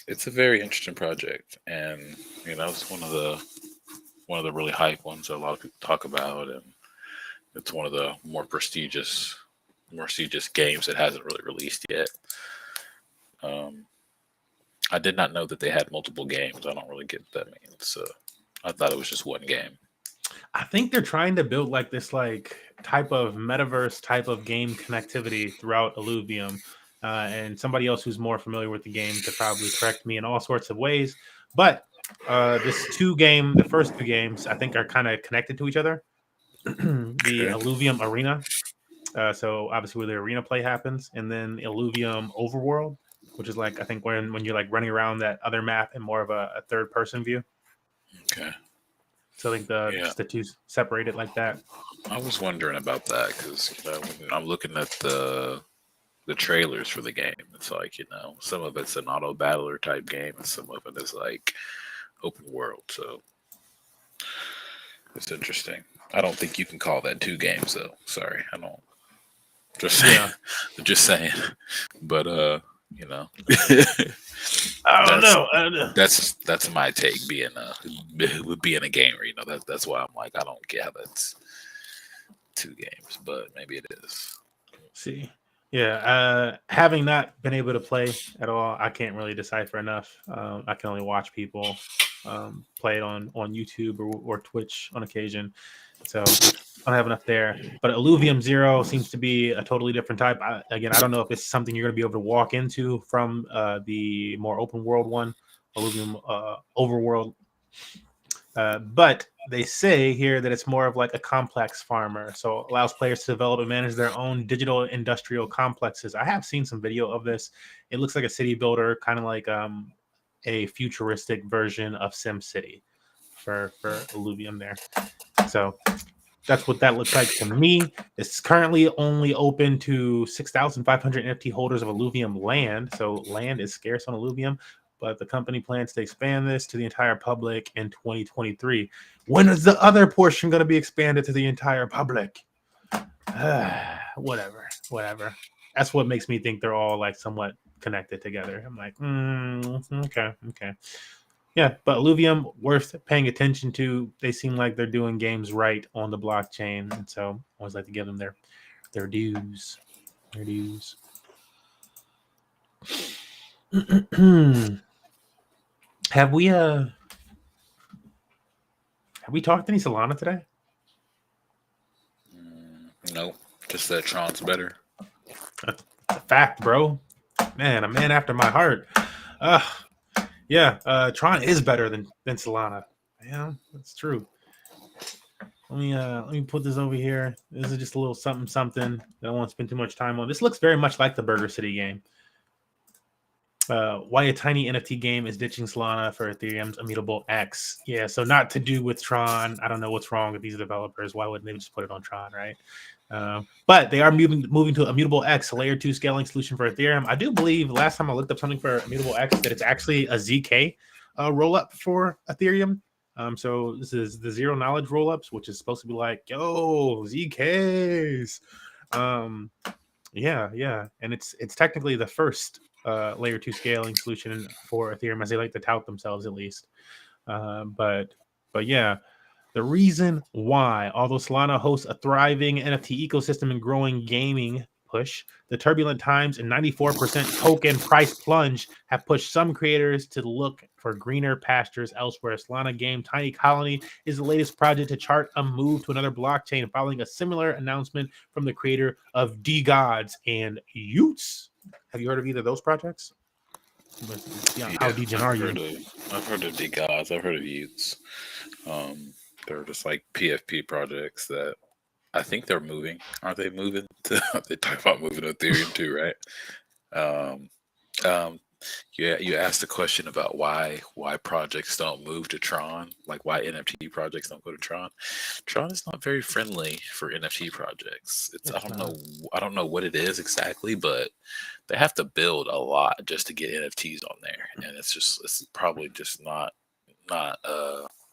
It's a very interesting project, and it's one of one of the really hype ones that a lot of people talk about, and it's one of the more prestigious games that hasn't really released yet. I did not know that they had multiple games. I don't really get what that means. I thought it was just one game. I think they're trying to build like this like type of metaverse type of game connectivity throughout Illuvium. And somebody else who's more familiar with the game could probably correct me in all sorts of ways. But the first two games, I think are kind of connected to each other. The Okay. Illuvium Arena. So obviously where the arena play happens, and then Illuvium Overworld, which is like I think when you're like running around that other map in more of a third person view. Okay. So I think just the two separated like that. I was wondering about that because when I'm looking at the trailers for the game, it's like some of it's an auto battler type game, and some of it is like open world. So it's interesting. I don't think you can call that two games though. Sorry, I don't. Just saying. Yeah. Just saying. But I don't know. That's my take. Being a gamer, that's why I'm like I don't get how that's two games, but maybe it is. See, yeah. Having not been able to play at all, I can't really decipher enough. I can only watch people play it on YouTube or Twitch on occasion. So I don't have enough there. But Illuvium Zero seems to be a totally different type. I don't know if it's something you're going to be able to walk into from the more open world one, Illuvium Overworld. But they say here that it's more of like a complex farmer. So it allows players to develop and manage their own digital industrial complexes. I have seen some video of this. It looks like a city builder, kind of like a futuristic version of SimCity for Illuvium there. So that's what that looks like to me. It's currently only open to 6,500 NFT holders of Illuvium land. So land is scarce on Illuvium, but the company plans to expand this to the entire public in 2023. When is the other portion going to be expanded to the entire public? Whatever. That's what makes me think they're all like somewhat connected together. I'm like, okay. Yeah, but Illuvium, worth paying attention to. They seem like they're doing games right on the blockchain, and so I always like to give them their dues. Have we talked any Solana today? No, just that Tron's better. That's a fact, bro. Man, a man after my heart. Yeah, Tron is better than Solana. Yeah, that's true. Let me put this over here. This is just a little something that I won't spend too much time on. This looks very much like the Burger City game. Why a tiny NFT game is ditching Solana for Ethereum's Immutable X. Yeah, so not to do with Tron. I don't know what's wrong with these developers. Why wouldn't they just put it on Tron, right? But they are moving to Immutable X, a layer 2 scaling solution for Ethereum. I do believe last time I looked up something for Immutable X that it's actually a ZK rollup for Ethereum. So this is the zero knowledge rollups, which is supposed to be like, yo, ZKs. Yeah. And it's technically the first layer 2 scaling solution for Ethereum, as they like to tout themselves at least. But yeah. The reason why, although Solana hosts a thriving NFT ecosystem and growing gaming push, the turbulent times and 94% token price plunge have pushed some creators to look for greener pastures elsewhere. Solana game Tiny Colony is the latest project to chart a move to another blockchain following a similar announcement from the creator of Degens and Utes. Have you heard of either of those projects? How degen are you? I've heard of Degens. I've heard of Utes. They're just like PFP projects that I think they're moving. Aren't they moving? They talk about moving to Ethereum too, right? You asked a question about why projects don't move to Tron, like why NFT projects don't go to Tron. Tron is not very friendly for NFT projects. I don't know what it is exactly, but they have to build a lot just to get NFTs on there, and it's probably just not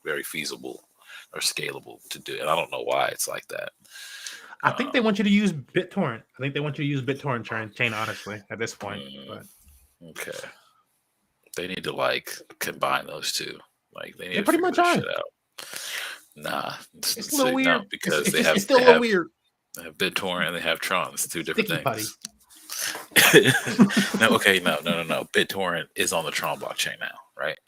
very feasible or scalable to do. And I don't know why it's like that. I think they want you to use BitTorrent. I think they want you to use BitTorrent chain, honestly, at this point. But okay. They need to like combine those two. Like they need to pretty much figure that shit out. Nah, It's a little no, weird. because It's still a little weird. they have BitTorrent and they have Tron. It's two different Sticky putty. things. No, okay, no. BitTorrent is on the Tron blockchain now, right?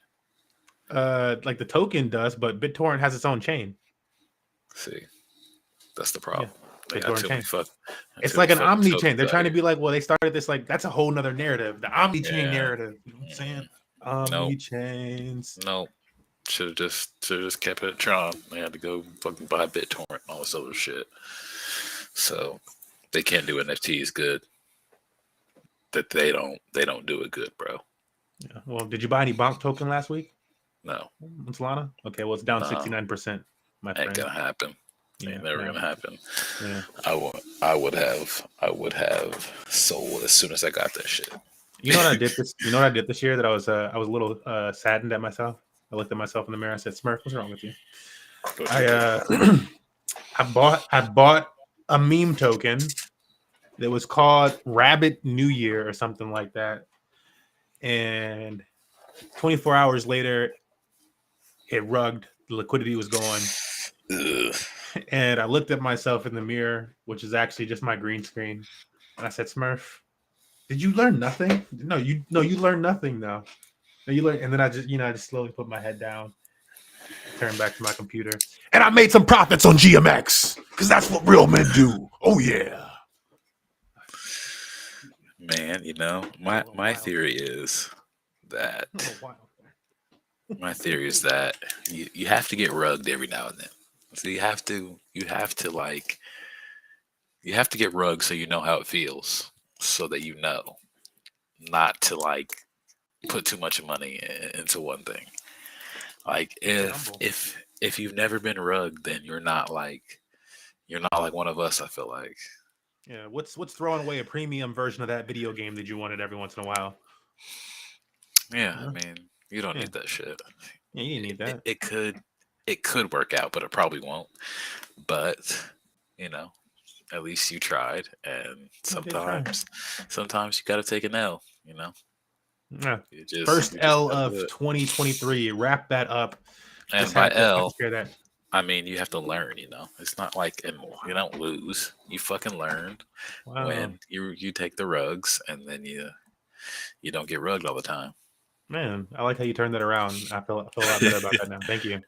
Like the token does, but BitTorrent has its own chain. See, that's the problem. Yeah. BitTorrent chain. It's too like many an fucking omni tokens chain. They're out trying to here. be like, well, they started this like that's a whole nother narrative. The omni chain Yeah. narrative. You know what I'm saying? Omni chains. No. Should have just kept it at Tron. They had to go fucking buy BitTorrent and all this other shit. So they can't do NFTs good. That they don't do it good, bro. Yeah. Well, did you buy any Bonk token last week? No. Solana? Okay, well it's down 69%. My friend. Ain't gonna happen. Yeah, Ain't never gonna happen. Yeah. I would have sold as soon as I got that shit. You know what I did this? You know what I did this year that I was a little saddened at myself. I looked at myself in the mirror. I said, "Smurf, what's wrong with you?" I bought a meme token that was called Rabbit New Year or something like that, and 24 hours later, it rugged. The liquidity was gone, and I looked at myself in the mirror, which is actually just my green screen, and I said, "Smurf, did you learn nothing? No, you learned nothing now. No, you learn." And then I just slowly put my head down, turn back to my computer, and I made some profits on GMX because that's what real men do. Oh yeah, man. You know, my theory is that you have to get rugged every now and then. So you have to get rugged so you know how it feels, so that you know not to like put too much money into one thing. Like if you've never been rugged, then you're not like one of us. I feel like. Yeah, what's throwing away a premium version of that video game that you wanted every once in a while? Yeah, I mean, you don't need that shit. Yeah, you didn't need that. It could work out, but it probably won't. But at least you tried, and sometimes you got to take an L. Yeah. First L of 2023. Wrap that up. And by L, I mean you have to learn. It's not like you don't lose. You fucking learn when you take the rugs, and then you don't get rugged all the time. Man, I like how you turned that around. I feel a lot better about that now. Thank you.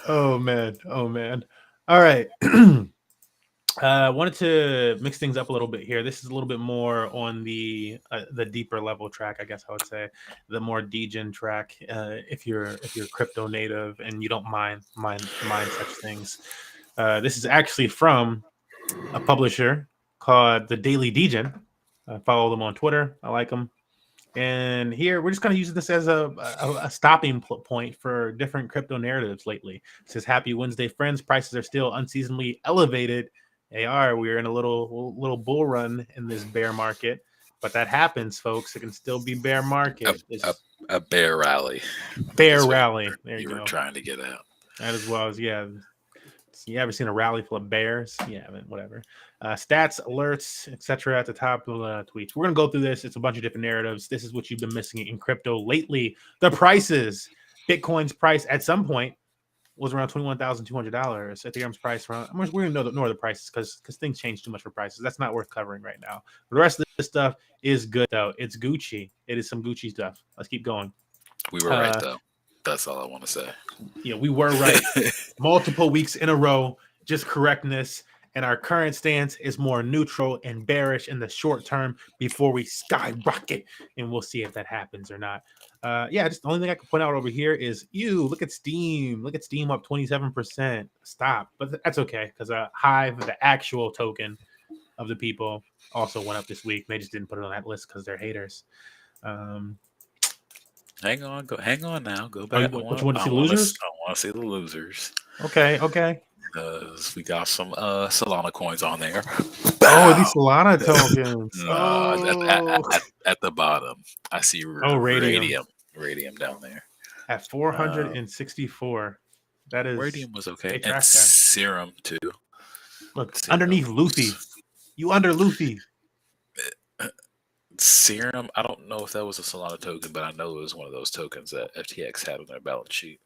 Oh man. All right. I wanted to mix things up a little bit here. This is a little bit more on the deeper level track, I guess I would say, the more degen track. If you're crypto native and you don't mind such things, this is actually from a publisher called the Daily Degen. I follow them on Twitter. I like them. And here we're just kind of using this as a stopping point for different crypto narratives lately. It says, "Happy Wednesday, friends. Prices are still unseasonably elevated. They are. We're in a little bull run in this bear market, but that happens, folks. It can still be bear market. A bear rally. Bear rally. There you go. Were trying to get out. That as well as You ever seen a rally full of bears? Yeah, whatever. Stats, alerts, etc. at the top of the tweets. We're going to go through this. It's a bunch of different narratives. This is what you've been missing in crypto lately. The prices. Bitcoin's price at some point was around $21,200. Ethereum's price around. We're going to ignore the prices because things change too much for prices. That's not worth covering right now. The rest of this stuff is good, though. It's Gucci. It is some Gucci stuff. Let's keep going. We were right, though. That's all I want to say. Yeah, we were right. Multiple weeks in a row, just correctness. And our current stance is more neutral and bearish in the short term before we skyrocket. And we'll see if that happens or not. Just the only thing I can point out over here is, look at Steam. Look at Steam up 27%. Stop. But that's okay because Hive, the actual token of the people, also went up this week. They just didn't put it on that list because they're haters. Hang on now. Go back. You want to see the losers? I want to see the losers. Okay. Because we got some Solana coins on there. Oh, these Solana tokens. At the bottom, I see Radium down there. At 464. That is Radium was okay. And Serum too. Look, underneath Luffy. You under Luffy. Serum, I don't know if that was a Solana token, but I know it was one of those tokens that FTX had on their balance sheet.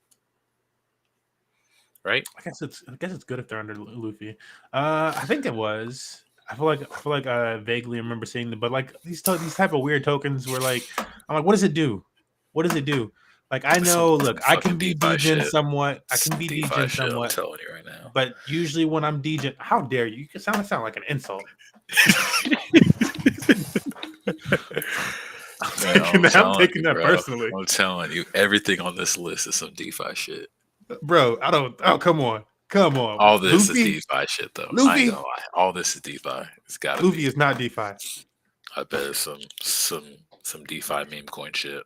Right? I guess it's good if they're under Luffy. I think it was. I feel like I vaguely remember seeing them, but like these type of weird tokens were like, I'm like, what does it do? What does it do? Like I know, look, I can be DeFi degen shit. somewhat. I can Some be DeFi degen shit, I'm somewhat, telling you right now. but usually when I'm degen, how dare you? You can sound like an insult. I'm taking that personally. I'm telling you, everything on this list is some DeFi shit. Bro, I don't. Oh, come on. All this Luffy? is DeFi shit, though. I Luffy? ain't gonna lie. All this is DeFi. It's gotta Luffy be. is not DeFi. I bet it's some DeFi meme coin shit.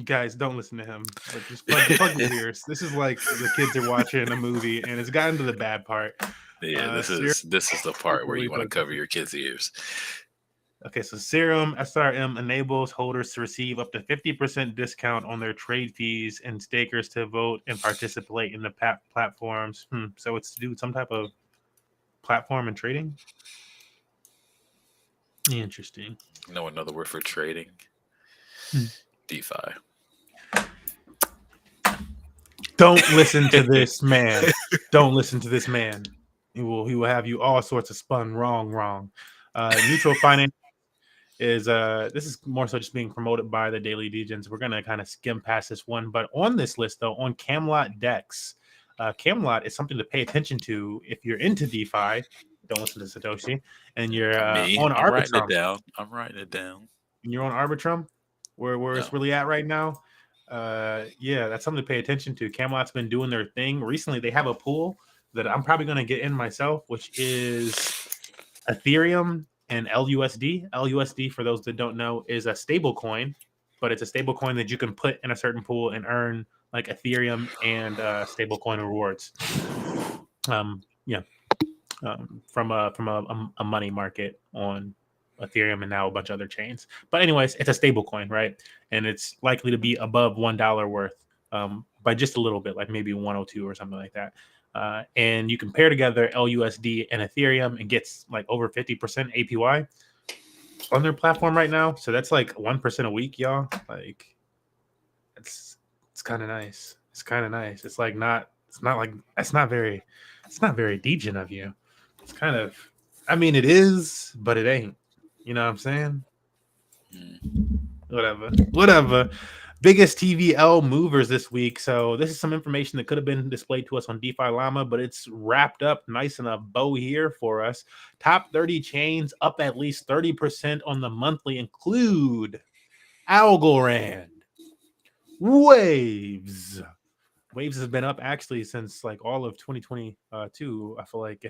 Guys, don't listen to him. Like, just plug your ears. This is like the kids are watching a movie, and it's gotten to the bad part. Yeah, this is the part where you want to cover your kids' ears. Okay, so Serum SRM enables holders to receive up to 50% discount on their trade fees and stakers to vote and participate in the platforms. So it's to do with some type of platform and trading? Interesting. No, another word for trading? DeFi. Don't listen to this man. Don't listen to this man. He will have you all sorts of spun wrong. Neutral finance is this is more so just being promoted by the Daily Degens. We're gonna kind of skim past this one, but on this list though, on Camelot Dex, Camelot is something to pay attention to if you're into DeFi. Don't listen to Satoshi, and you're on Arbitrum. I'm writing it down. And you're on Arbitrum, where it's really at right now. Yeah, that's something to pay attention to. Camelot's been doing their thing recently. They have a pool that I'm probably going to get in myself, which is Ethereum and LUSD. LUSD, for those that don't know, is a stable coin, but it's a stable coin that you can put in a certain pool and earn like Ethereum and stable coin rewards. From a money market on Ethereum and now a bunch of other chains. But anyways, it's a stable coin, right? And it's likely to be above $1 worth by just a little bit, like maybe 102 or something like that. And you can pair together LUSD and Ethereum and gets like over 50% APY on their platform right now. So that's like 1% a week, y'all. Like it's kind of nice. It's kind of nice. It's not very degen of you. It's kind of, I mean, it is, but it ain't. You know what I'm saying? Whatever. Biggest TVL movers this week. So this is some information that could have been displayed to us on DeFi Llama, but it's wrapped up nice in a bow here for us. Top 30 chains up at least 30% on the monthly include Algorand, Waves. Waves has been up actually since like all of 2022. I feel like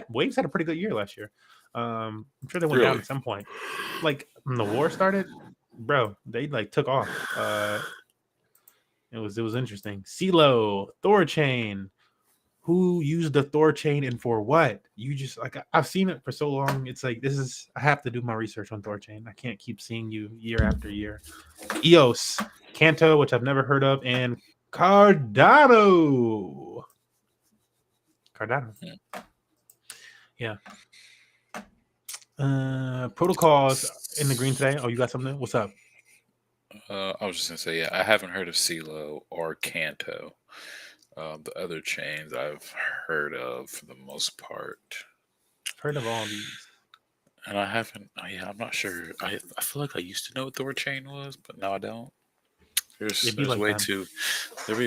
Waves had a pretty good year last year. I'm sure they went down at some point. Like when the war started, bro, they like took off. It was interesting. CeeLo, Thorchain. Who used the Thorchain and for what? You just like I've seen it for so long. It's like I have to do my research on Thorchain. I can't keep seeing you year after year. EOS, Kanto, which I've never heard of, and Cardano. Yeah. Protocols in the green today. Oh, you got something? What's up? I was just gonna say, yeah, I haven't heard of CeeLo or Kanto. The other chains I've heard of for the most part. I've heard of all these. And I haven't. I'm not sure. I feel like I used to know what Thorchain was, but now I don't. There'd be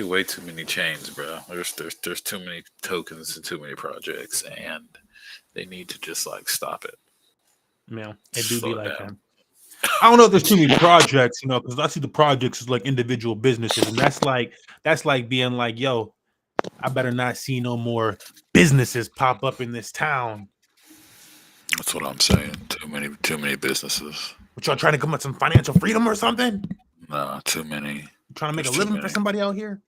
way too many chains, bro. There's too many tokens and too many projects, and they need to just like stop it. Yeah, it do be like that. I don't know if there's too many projects, because I see the projects as like individual businesses, and that's like being like, yo, I better not see no more businesses pop up in this town. That's what I'm saying. Too many businesses. What, y'all trying to come up with some financial freedom or something? Nah, too many. You trying to make a living for somebody out here?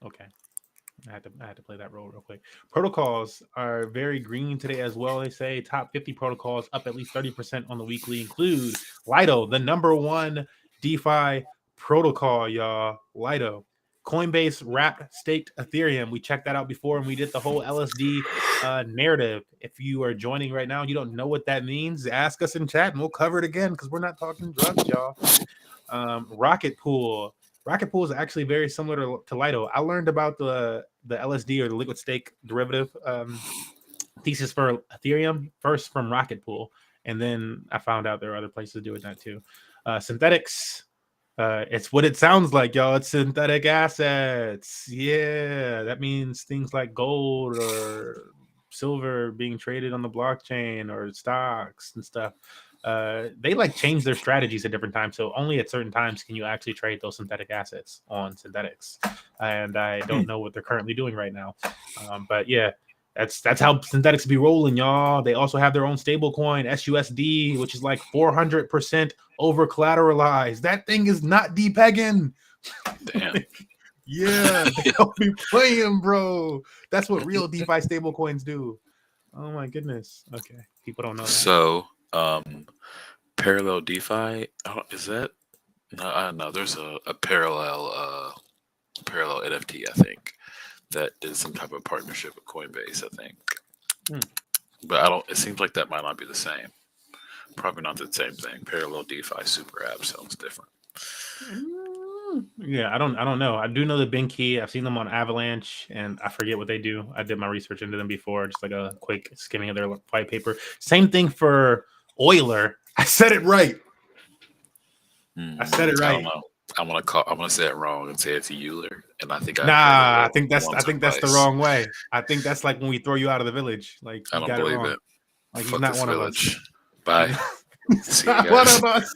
Okay. I had to play that role real quick. Protocols are very green today as well. They say top 50 protocols up at least 30% on the weekly include Lido, the number one DeFi protocol, y'all. Lido. Coinbase wrapped staked Ethereum. We checked that out before, and we did the whole LSD narrative. If you are joining right now and you don't know what that means, ask us in chat and we'll cover it again because we're not talking drugs, y'all. Rocket Pool. Rocket Pool is actually very similar to Lido. I learned about the LSD or the liquid stake derivative thesis for Ethereum first from Rocket Pool, and then I found out there are other places doing that too. Synthetics. It's what it sounds like, y'all. It's synthetic assets. Yeah, that means things like gold or silver being traded on the blockchain or stocks and stuff. They like change their strategies at different times, so only at certain times can you actually trade those synthetic assets on synthetics. And I don't know what they're currently doing right now, but yeah. That's how synthetics be rolling, y'all. They also have their own stable coin, SUSD, which is like 400% over collateralized. That thing is not depegging. Damn. Yeah, they don't be playing, bro. That's what real DeFi stable coins do. Oh my goodness. Okay, people don't know that. So, parallel DeFi, is that? No, there's a parallel NFT, I think, that did some type of partnership with Coinbase, I think. But it seems like that might not be the same. Probably not the same thing. Parallel DeFi super app sounds different. Yeah, I don't know. I do know the Binky. I've seen them on Avalanche, and I forget what they do. I did my research into them before, just like a quick skimming of their white paper. Same thing for Euler. I said it right. I said it right. I don't know. I'm gonna say it wrong and say it's Euler, and I think I think that's the wrong way. I think that's like when we throw you out of the village. Like I don't believe it. Like he's not one village. of us. Bye. See you guys. One of us.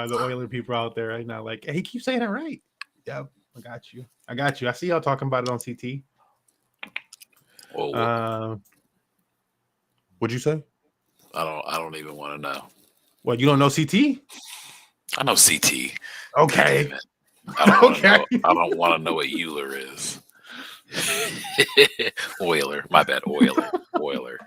The Euler people out there right now, like, hey, he keeps saying it right. Yep, I got you. I see y'all talking about it on CT. What'd you say? I don't even want to know. What, you don't know CT? I know CT. Okay. I don't want to know what Euler is. Euler. My bad. Euler.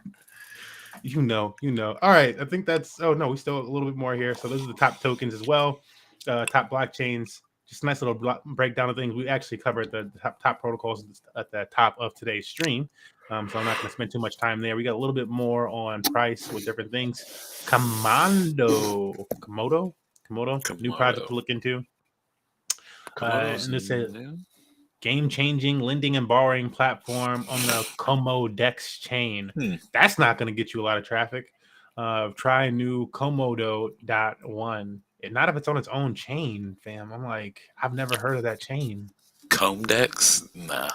You know. All right. I think that's. Oh no, we still a little bit more here. So those are the top tokens as well. Top blockchains. Just a nice little breakdown of things. We actually covered the top protocols at the top of today's stream. So I'm not going to spend too much time there. We got a little bit more on price with different things. Komodo, new project to look into. And this is game-changing lending and borrowing platform on the Komodex chain. That's not going to get you a lot of traffic. Try new Komodo.1. Not if it's on its own chain, fam. I'm like, I've never heard of that chain. Codex? Nah.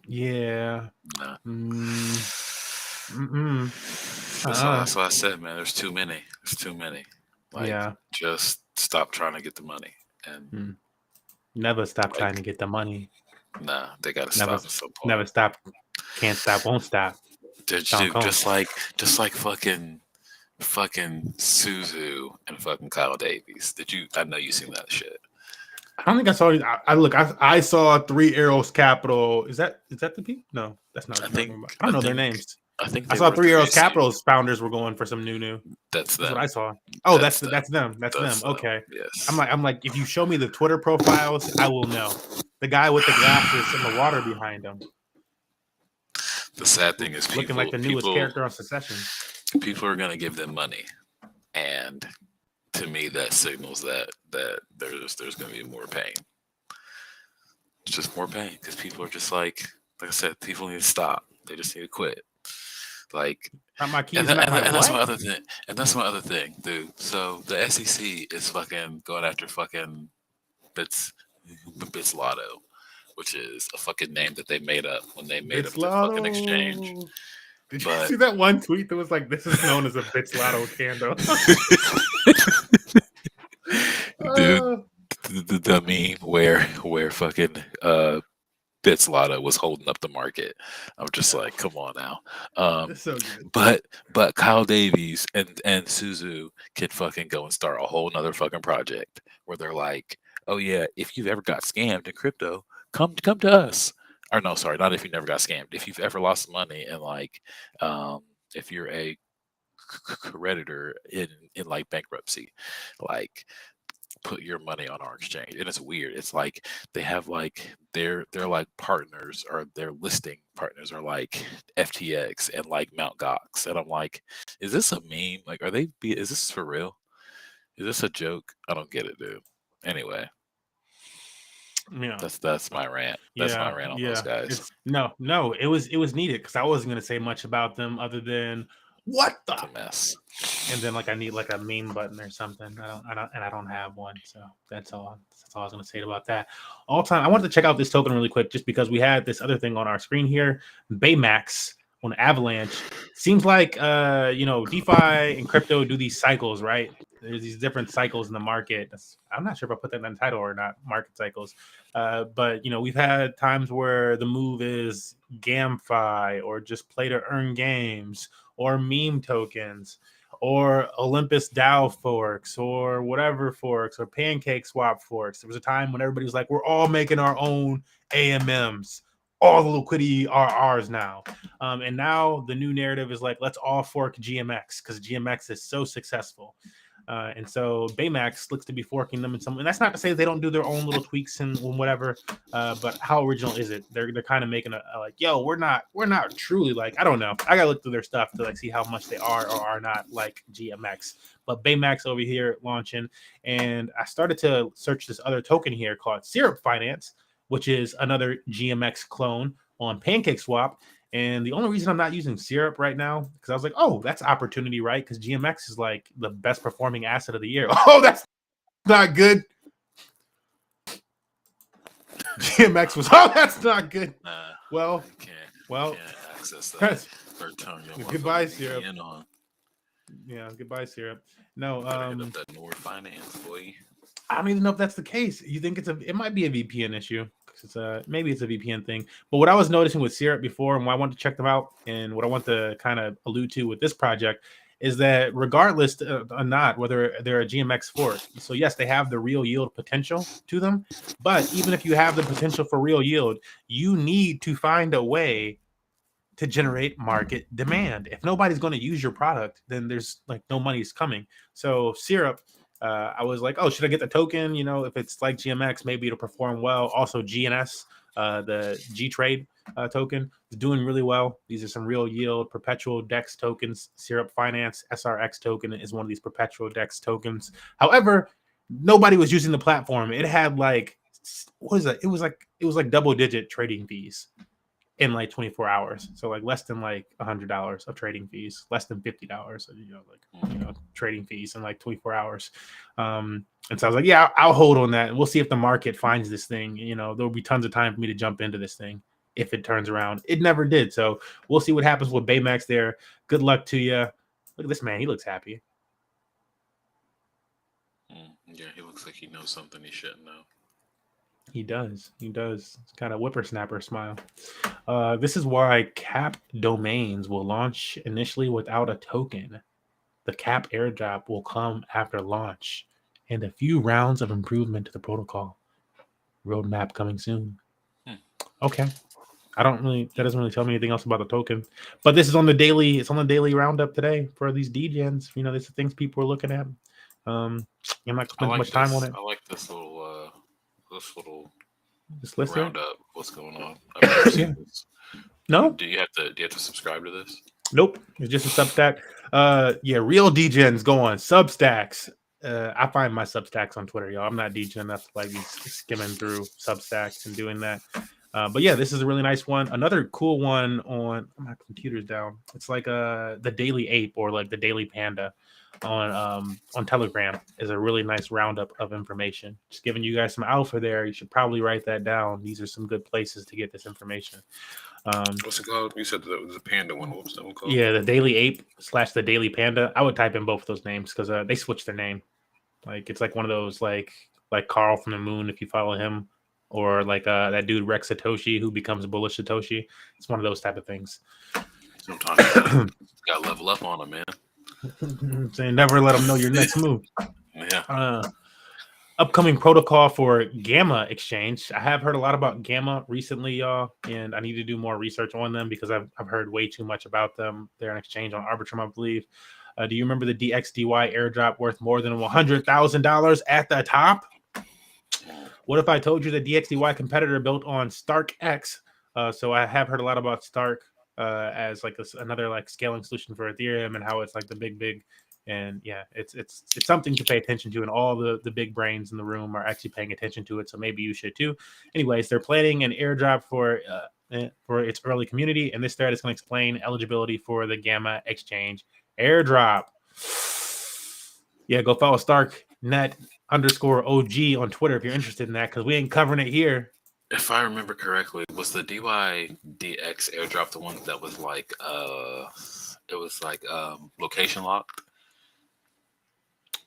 Yeah. Nah. That's what I said, man. There's too many. Like, just stop trying to get the money. And never stop trying to get the money. Nah, they gotta stop at some point. Never stop. Can't stop. Won't stop. Just like fucking Suzu and fucking Kyle Davies. I know you seen that shit. I don't think I saw it. I saw 3 Arrows Capital. Is that the people? No, that's not. I don't know their names. I saw 3 Arrows Capital's founders were going for some new. That's what I saw. Oh, that's them. That's them. Okay. Yes. I'm like, if you show me the Twitter profiles, I will know. The guy with the glasses and the water behind him. The sad thing is, looking like the newest character on Succession. People are gonna give them money, and to me, that signals that there's gonna be more pain. It's just more pain because people are just like I said, people need to stop. They just need to quit. Like, and that's my other thing. And that's my other thing, dude. So the SEC is fucking going after fucking Bitzlato, which is a fucking name that they made up when they made up the fucking exchange. Did you see that one tweet that was like, "This is known as a Bitzlato candle"? Dude, the meme where fucking Bitzlato was holding up the market. I'm just like, come on now. So good. But Kyle Davies and Suzu can fucking go and start a whole nother fucking project where they're like, oh yeah, if you've ever got scammed in crypto, come to us. Or no, sorry, not if you never got scammed. If you've ever lost money and like, if you're a creditor in like bankruptcy, like put your money on our exchange. And it's weird. It's like they have like their like partners, or their listing partners are like FTX and like Mt. Gox. And I'm like, is this a meme? Like, is this for real? Is this a joke? I don't get it, dude. Anyway, Yeah. that's my rant. That's my rant on those guys. It's no. It was needed because I wasn't gonna say much about them other than what the It's a mess. and then like I need like a meme button or something. I don't have one, so that's all I was gonna say about that. All time, I wanted to check out this token really quick just because we had this other thing on our screen here, Baymax on Avalanche. Seems like DeFi and crypto do these cycles, right? There's these different cycles in the market. I'm not sure if I put that in the title or not, market cycles. But we've had times where the move is GameFi or just play to earn games or meme tokens or Olympus DAO forks or whatever forks or Pancake Swap forks. There was a time when everybody was like, we're all making our own AMMs. All the liquidity are ours now. And now the new narrative is like, let's all fork GMX because GMX is so successful. And so Baymax looks to be forking them in some, and that's not to say they don't do their own little tweaks and whatever. But how original is it? They're kind of making a like, yo, we're not truly like, I don't know. I gotta look through their stuff to like see how much they are or are not like GMX. But Baymax over here launching, and I started to search this other token here called Syrup Finance, which is another GMX clone on PancakeSwap. And the only reason I'm not using Syrup right now, because I was like, oh, that's opportunity, right? Because GMX is like the best performing asset of the year. Oh, that's not good. GMX was, oh, that's not good. Well, can't access that. Goodbye, Syrup. Yeah, goodbye, Syrup. No, hit up that Nord Finance, boy. I don't even know if that's the case. You think it might be a VPN issue. Maybe it's a VPN thing. But what I was noticing with Syrup before and why I wanted to check them out and what I want to kind of allude to with this project is that regardless or not whether they're a GMX fork, so yes, they have the real yield potential to them. But even if you have the potential for real yield, you need to find a way to generate market demand. If nobody's going to use your product, then there's like no money's coming. So Syrup, I was like, oh, should I get the token? If it's like GMX, maybe it'll perform well. Also, GNS, the G Trade token, is doing really well. These are some real yield perpetual DEX tokens. Syrup Finance SRX token is one of these perpetual DEX tokens. However, nobody was using the platform. It had like, what is that? It was like double digit trading fees in like 24 hours. So like less than like $100 of trading fees, less than $50, trading fees in like 24 hours. And so I was like, yeah, I'll hold on that. And we'll see if the market finds this thing. There'll be tons of time for me to jump into this thing if it turns around. It never did. So we'll see what happens with Baymax there. Good luck to you. Look at this man. He looks happy. Yeah, he looks like he knows something he shouldn't know. He does. It's kind of whippersnapper smile. This is why cap domains will launch initially without a token. The cap airdrop will come after launch and a few rounds of improvement to the protocol. Roadmap coming soon. Okay. That doesn't really tell me anything else about the token. But this is on the daily, it's on the daily roundup today for these Degens. These are things people are looking at. I'm not spending much time on it. I like this little list roundup. What's going on? Yeah. No. Do you have to subscribe to this? Nope. It's just a Substack. Real Degens go on Substacks. I find my Substacks on Twitter, y'all. I'm not Degen enough to like be skimming through Substacks and doing that. But yeah, this is a really nice one. Another cool one on my computer's down. It's like the Daily Ape or like the Daily Panda on Telegram is a really nice roundup of information. Just giving you guys some alpha there. You should probably write that down. These are some good places to get this information. What's it called? You said that was a panda one. What was that one called? Yeah, the Daily Ape / the Daily Panda. I would type in both of those names because they switched their name. Like it's like one of those like Carl from the Moon if you follow him, or like that dude Rex Satoshi who becomes Bullish Satoshi. It's one of those type of things. Sometimes you gotta level up on them, man. Saying never let them know your next move. Yeah. Upcoming protocol for Gamma Exchange. I have heard a lot about Gamma recently, y'all, and I need to do more research on them because I've heard way too much about them. They're an exchange on Arbitrum, I believe. Do you remember the DXDY airdrop worth more than $100,000 at the top? What if I told you the DXDY competitor built on Stark X? So I have heard a lot about Stark as like another like scaling solution for Ethereum and how it's like the big. And yeah, it's something to pay attention to, and all the big brains in the room are actually paying attention to it. So maybe you should too. Anyways, they're planning an airdrop for its early community, and this thread is going to explain eligibility for the Gamma Exchange airdrop. Yeah, go follow StarkNet_OG on Twitter if you're interested in that, because we ain't covering it here. If I remember correctly, was the DYDX airdrop the one that was like it was like location locked?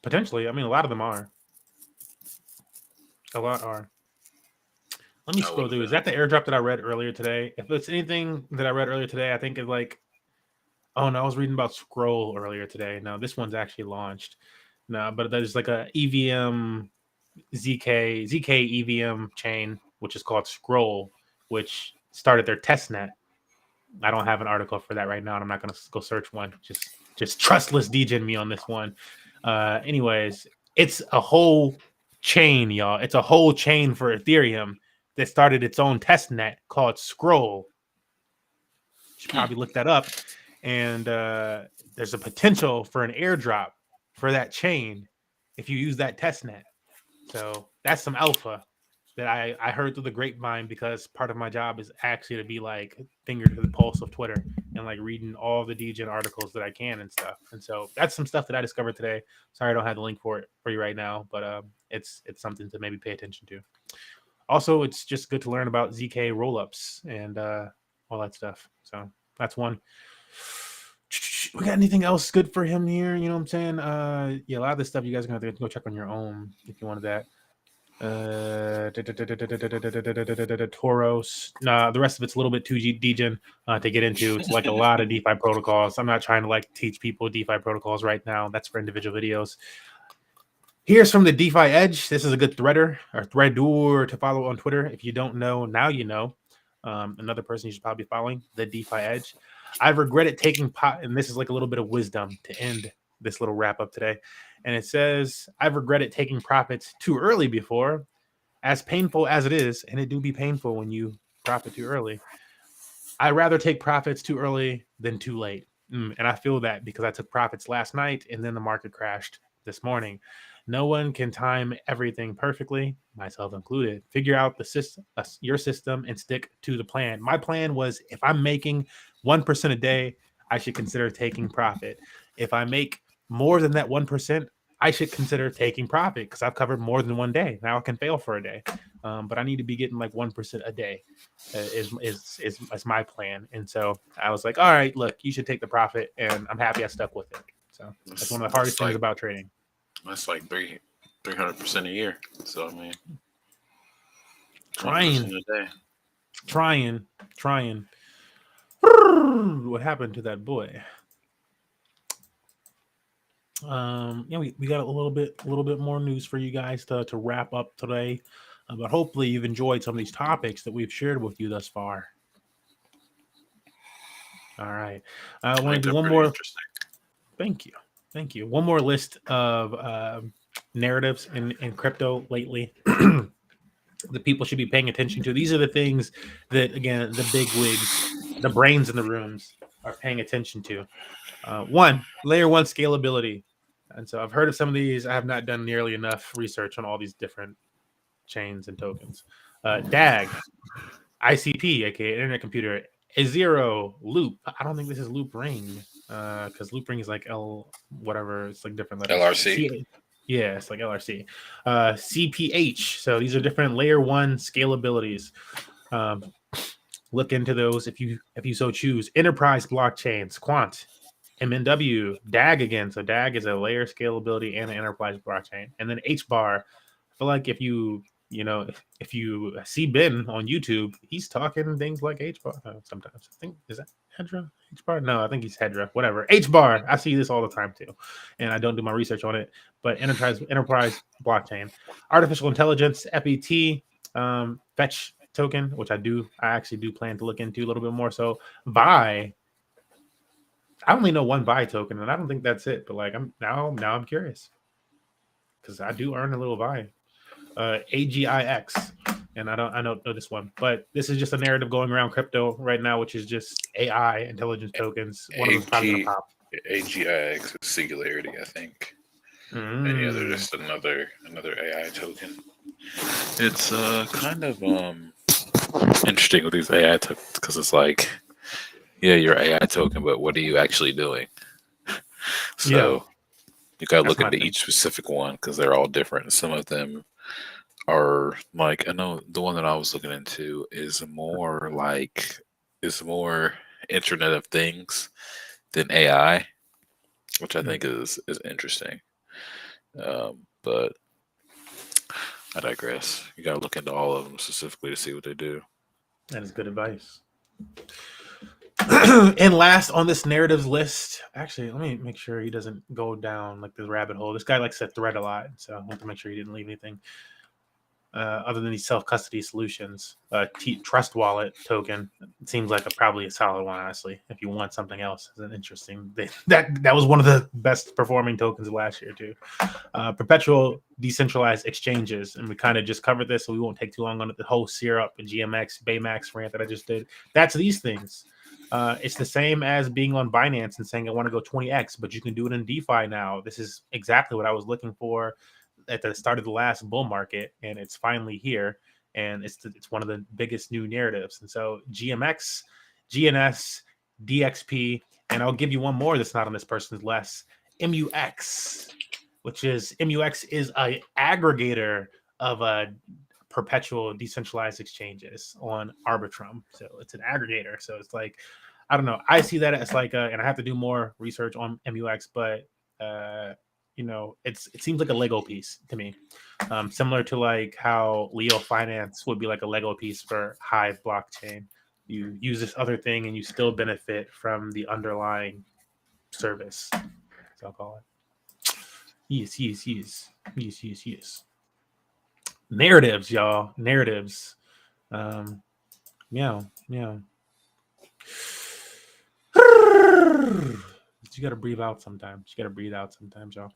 Potentially. I mean, a lot of them are. A lot are. Let me scroll through. Is that the airdrop that I read earlier today? If it's anything that I read earlier today, I think it's like, oh no, I was reading about Scroll earlier today. No, this one's actually launched. No, but there's like a EVM ZK EVM chain, which is called Scroll, which started their testnet. I don't have an article for that right now, and I'm not going to go search one. Just trustless degen me on this one. Anyways, it's a whole chain, y'all. It's a whole chain for Ethereum that started its own testnet called Scroll. You should probably look that up. And there's a potential for an airdrop for that chain if you use that testnet. So that's some alpha that I heard through the grapevine, because part of my job is actually to be like finger to the pulse of Twitter and like reading all the degen articles that I can and stuff. And so that's some stuff that I discovered today. Sorry, I don't have the link for it for you right now, but it's something to maybe pay attention to. Also, it's just good to learn about ZK rollups and all that stuff. So that's one. We got anything else good for him here? You know what I'm saying? Yeah, a lot of this stuff you guys are gonna have to go check on your own if you wanted that. Toros. Nah, the rest of it's a little bit too degen to get into. It's like a lot of DeFi protocols. I'm not trying to like teach people DeFi protocols right now. That's for individual videos. Here's from the DeFi Edge. This is a good threader to follow on Twitter. If you don't know, now you know. Another person you should probably be following, the DeFi Edge. I've regretted taking and this is like a little bit of wisdom to end this little wrap up today. And it says, I've regretted taking profits too early before, as painful as it is, and it do be painful when you profit too early. I'd rather take profits too early than too late. And I feel that because I took profits last night and then the market crashed this morning. No one can time everything perfectly, myself included. Figure out the system, your system, and stick to the plan. My plan was, if I'm making 1% a day, I should consider taking profit. If I make more than that 1%, I should consider taking profit because I've covered more than one day. Now I can fail for a day, but I need to be getting like 1% a day. Is my plan. And so I was like, all right, look, you should take the profit, and I'm happy I stuck with it. So that's one of the hardest things about trading. That's like 300% a year. So I mean, trying. What happened to that boy? Yeah, we got a little bit more news for you guys to wrap up today. But hopefully you've enjoyed some of these topics that we've shared with you thus far. All right. I want to do one more. Thank you. One more list of narratives in crypto lately that people should be paying attention to. These are the things that, again, the big wigs, the brains in the rooms are paying attention to. One, layer one scalability. And so I've heard of some of these. I have not done nearly enough research on all these different chains and tokens. DAG, ICP, aka Internet Computer, A0, Loop. I don't think this is Loop Ring, because Loop Ring is like whatever. It's like different letters. LRC. Yeah, it's like LRC. CPH. So these are different layer one scalabilities. Look into those if you so choose. Enterprise blockchains, Quant, MNW, DAG again. So DAG is a layer scalability and an enterprise blockchain. And then HBAR. I feel like if you see Ben on YouTube, he's talking things like HBAR sometimes. I think, is that Hedra? HBAR? No, I think he's Hedra. Whatever. HBAR. I see this all the time too, and I don't do my research on it. But enterprise blockchain, artificial intelligence, FET, fetch token, which I actually do plan to look into a little bit more. So Vi, I only know one buy token, and I don't think that's it. But like, I'm curious because I do earn a little buy. AGIX, and I don't know this one, but this is just a narrative going around crypto right now, which is just AI intelligence tokens. One of them's probably gonna pop. AGIX is Singularity, I think. And yeah, they're just another AI token. It's kind of interesting with these AI tokens because it's like, yeah, your AI token, but what are you actually doing? So you gotta look into each specific one because they're all different. Some of them are like, I know the one that I was looking into is more Internet of Things than AI, which I think is interesting. But I digress. You gotta look into all of them specifically to see what they do. That is good advice. And last on this narratives list, actually, let me make sure he doesn't go down like this rabbit hole. This guy likes to thread a lot, so I want to make sure he didn't leave anything other than these self-custody solutions. Trust Wallet token, it seems like probably a solid one, honestly. If you want something else, it's an interesting. That was one of the best performing tokens last year too. Perpetual decentralized exchanges, and we kind of just covered this, so we won't take too long on it. The whole Syrup and GMX Baymax rant that I just did. That's these things. It's the same as being on Binance and saying I want to go 20x, but you can do it in DeFi now. This is exactly what I was looking for at the start of the last bull market, and it's finally here. And it's one of the biggest new narratives. And so GMX, GNS, DXP, and I'll give you one more that's not on this person's list. MUX, which is MUX is a aggregator of perpetual decentralized exchanges on Arbitrum. So it's an aggregator. So it's like, I don't know. I see that as like, and I have to do more research on MUX, but it seems like a Lego piece to me, similar to like how Leo Finance would be like a Lego piece for Hive blockchain. You use this other thing and you still benefit from the underlying service. So I'll call it. Yes. Narratives, y'all. Narratives. Meow. You gotta breathe out sometimes. Y'all.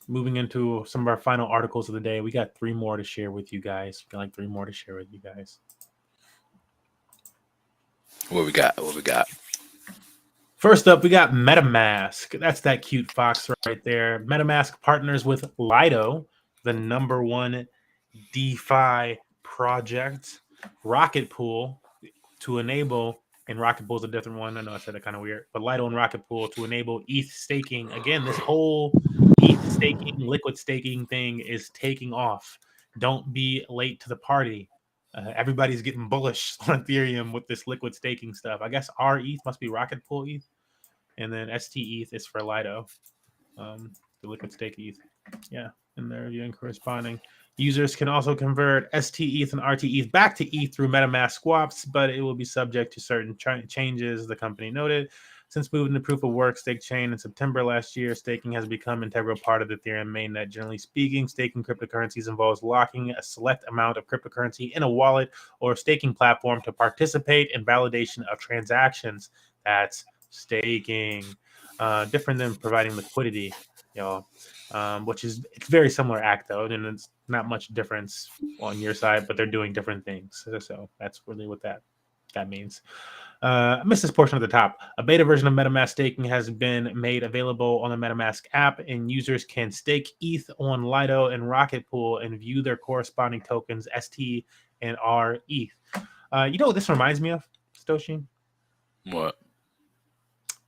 Moving into some of our final articles of the day, we got 3 more to share with you guys. What we got? First up, we got MetaMask. That's that cute fox right there. MetaMask partners with Lido, the #1 DeFi project, Rocket Pool, to enable, and Rocket Pool is a different one. I know I said that kind of weird, but Lido and Rocket Pool to enable ETH staking. Again, this whole ETH staking, liquid staking thing is taking off. Don't be late to the party. Everybody's getting bullish on Ethereum with this liquid staking stuff. I guess our ETH must be Rocket Pool ETH, and then ST ETH is for Lido, the liquid stake ETH. Yeah, and they're viewing corresponding. Users can also convert ST ETH and RT ETH back to ETH through MetaMask swaps, but it will be subject to certain changes, the company noted. Since moving to proof of work stake chain in September last year, staking has become an integral part of the Ethereum mainnet. Generally speaking, staking cryptocurrencies involves locking a select amount of cryptocurrency in a wallet or staking platform to participate in validation of transactions. That's staking. Different than providing liquidity, which is it's very similar act though, and it's not much difference on your side, but they're doing different things. So that's really what that means. I missed this portion at the top. A beta version of MetaMask staking has been made available on the MetaMask app, and users can stake ETH on Lido and Rocket Pool and view their corresponding tokens, ST and R ETH. You know what this reminds me of, Stoshi? What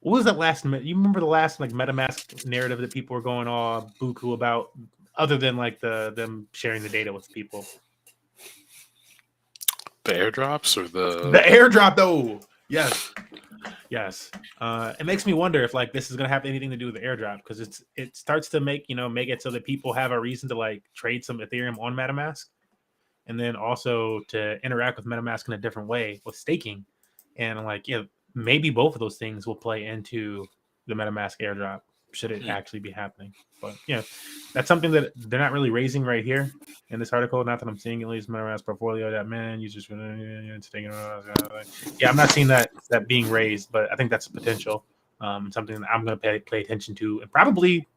was that last? You remember the last like MetaMask narrative that people were going all buku about, other than like them sharing the data with people? The airdrops or the airdrop though? Yes. It makes me wonder if like this is gonna have anything to do with the airdrop, because it starts to make it so that people have a reason to like trade some Ethereum on MetaMask, and then also to interact with MetaMask in a different way with staking. And I'm like, maybe both of those things will play into the MetaMask airdrop. should it actually be happening. But yeah, that's something that they're not really raising right here in this article. Not that I'm seeing at least MetaMask portfolio that man you just yeah, I'm not seeing that being raised, but I think that's a potential. Something that I'm going to pay attention to, and probably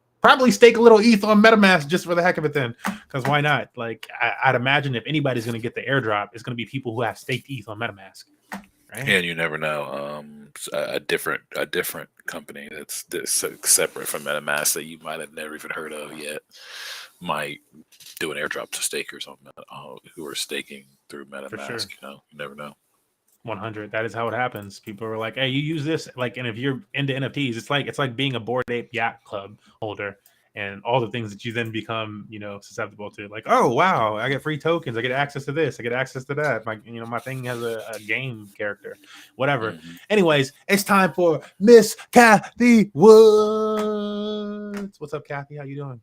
stake a little ETH on MetaMask just for the heck of it. Then, because why not? Like I'd imagine if anybody's going to get the airdrop, it's going to be people who have staked ETH on MetaMask. Right? And you never know. A different company that's separate from MetaMask that you might have never even heard of yet might do an airdrop to stakers on who are staking through MetaMask. Sure. You know, you never know. 100. That is how it happens. People are like, "Hey, you use this." Like, and if you're into NFTs, it's like being a Bored Ape Yacht Club holder, and all the things that you then become, susceptible to. Like, oh wow, I get free tokens, I get access to this, I get access to that. My thing has a game character, whatever. Mm-hmm. Anyways, it's time for Miss Kathy Woods. What's up, Kathy? How you doing?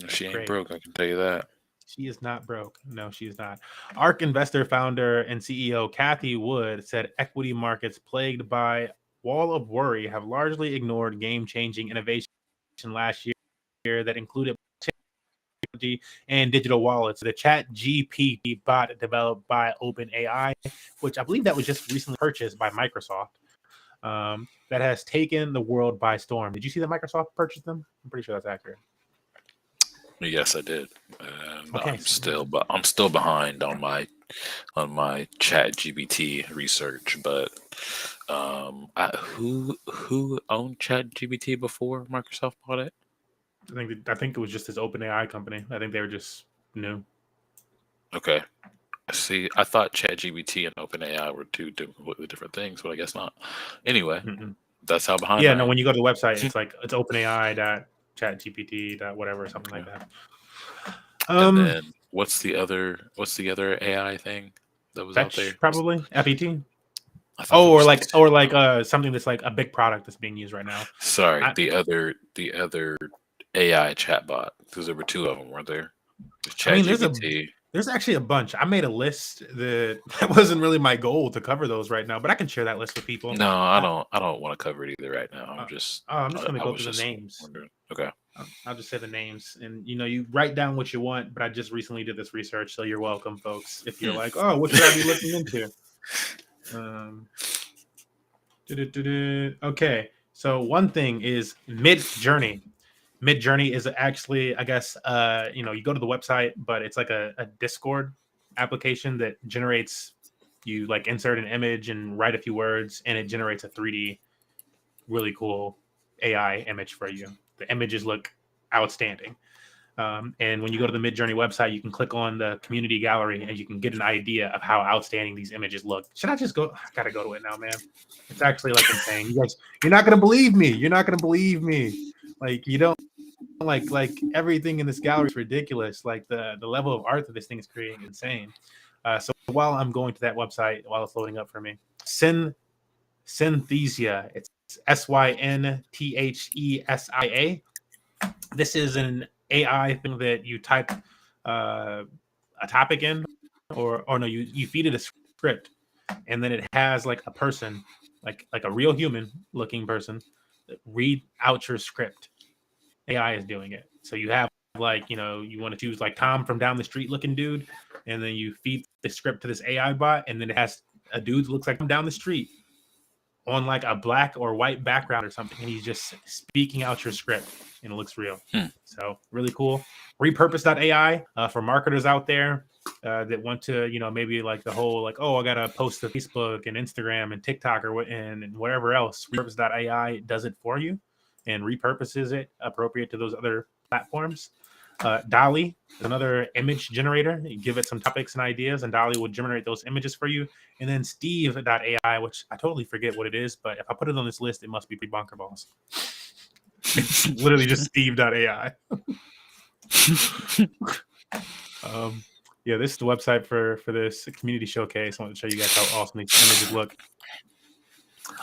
She ain't broke, I can tell you that. She is not broke. No, she is not. ARK investor, founder, and CEO Kathy Wood said equity markets plagued by wall of worry have largely ignored game-changing innovation last year that included technology and digital wallets. The ChatGPT bot developed by OpenAI, which I believe that was just recently purchased by Microsoft, that has taken the world by storm. Did you see that Microsoft purchased them? I'm pretty sure that's accurate. Yes, I did. Okay. I'm still behind on my ChatGPT research, but who owned ChatGPT before Microsoft bought it? I think it was just this OpenAI company. I think they were just new. Okay. See, I thought ChatGPT and OpenAI were two completely different things, but I guess not. Anyway, that's how behind. Yeah, no. When you go to the website, it's OpenAI.ChatGPT. Whatever, something like that. And then what's the other AI thing that was out there? Probably FET. Or something that's like a big product that's being used right now. Sorry, the other AI chatbot, because there were two of them, weren't there? There's actually a bunch. I made a list that wasn't really my goal to cover those right now, but I can share that list with people. No, I don't want to cover it either right now. I'm just going to go through the names. Wondering. Okay. I'll just say the names, and you write down what you want. But I just recently did this research, so you're welcome, folks. If you're like, oh, what should I be looking into? Okay, so one thing is Midjourney. Midjourney is actually, I guess, you go to the website, but it's like a Discord application that generates, you like insert an image and write a few words, and it generates a 3D, really cool AI image for you. The images look outstanding. And when you go to the Midjourney website, you can click on the community gallery and you can get an idea of how outstanding these images look. Should I just go? I gotta go to it now, man. It's actually like insane. You guys, you're not gonna believe me. You're not gonna believe me. Like you don't like everything in this gallery is ridiculous. Like the level of art that this thing is creating is insane. So while I'm going to that website, while it's loading up for me, Synthesia. It's Synthesia. This is an AI thing that you type a topic in, or no, you feed it a script, and then it has like a person, like a real human looking person, read out your script. AI is doing it. So you have you want to choose like Tom from down the street looking dude, and then you feed the script to this AI bot, and then it has a dude that looks like him down the street on like a black or white background or something, and he's just speaking out your script, and it looks real. So really cool. Repurpose.ai for marketers out there that want to, maybe like the whole like, oh, I gotta post to Facebook and Instagram and TikTok and whatever else. Repurpose.ai does it for you and repurposes it appropriate to those other platforms. DALL-E is another image generator. You give it some topics and ideas, and DALL-E will generate those images for you. And then Steve.ai, which I totally forget what it is, but if I put it on this list, it must be pretty bonker balls. It's literally just Steve.ai. Yeah, this is the website for this community showcase. I want to show you guys how awesome these images look.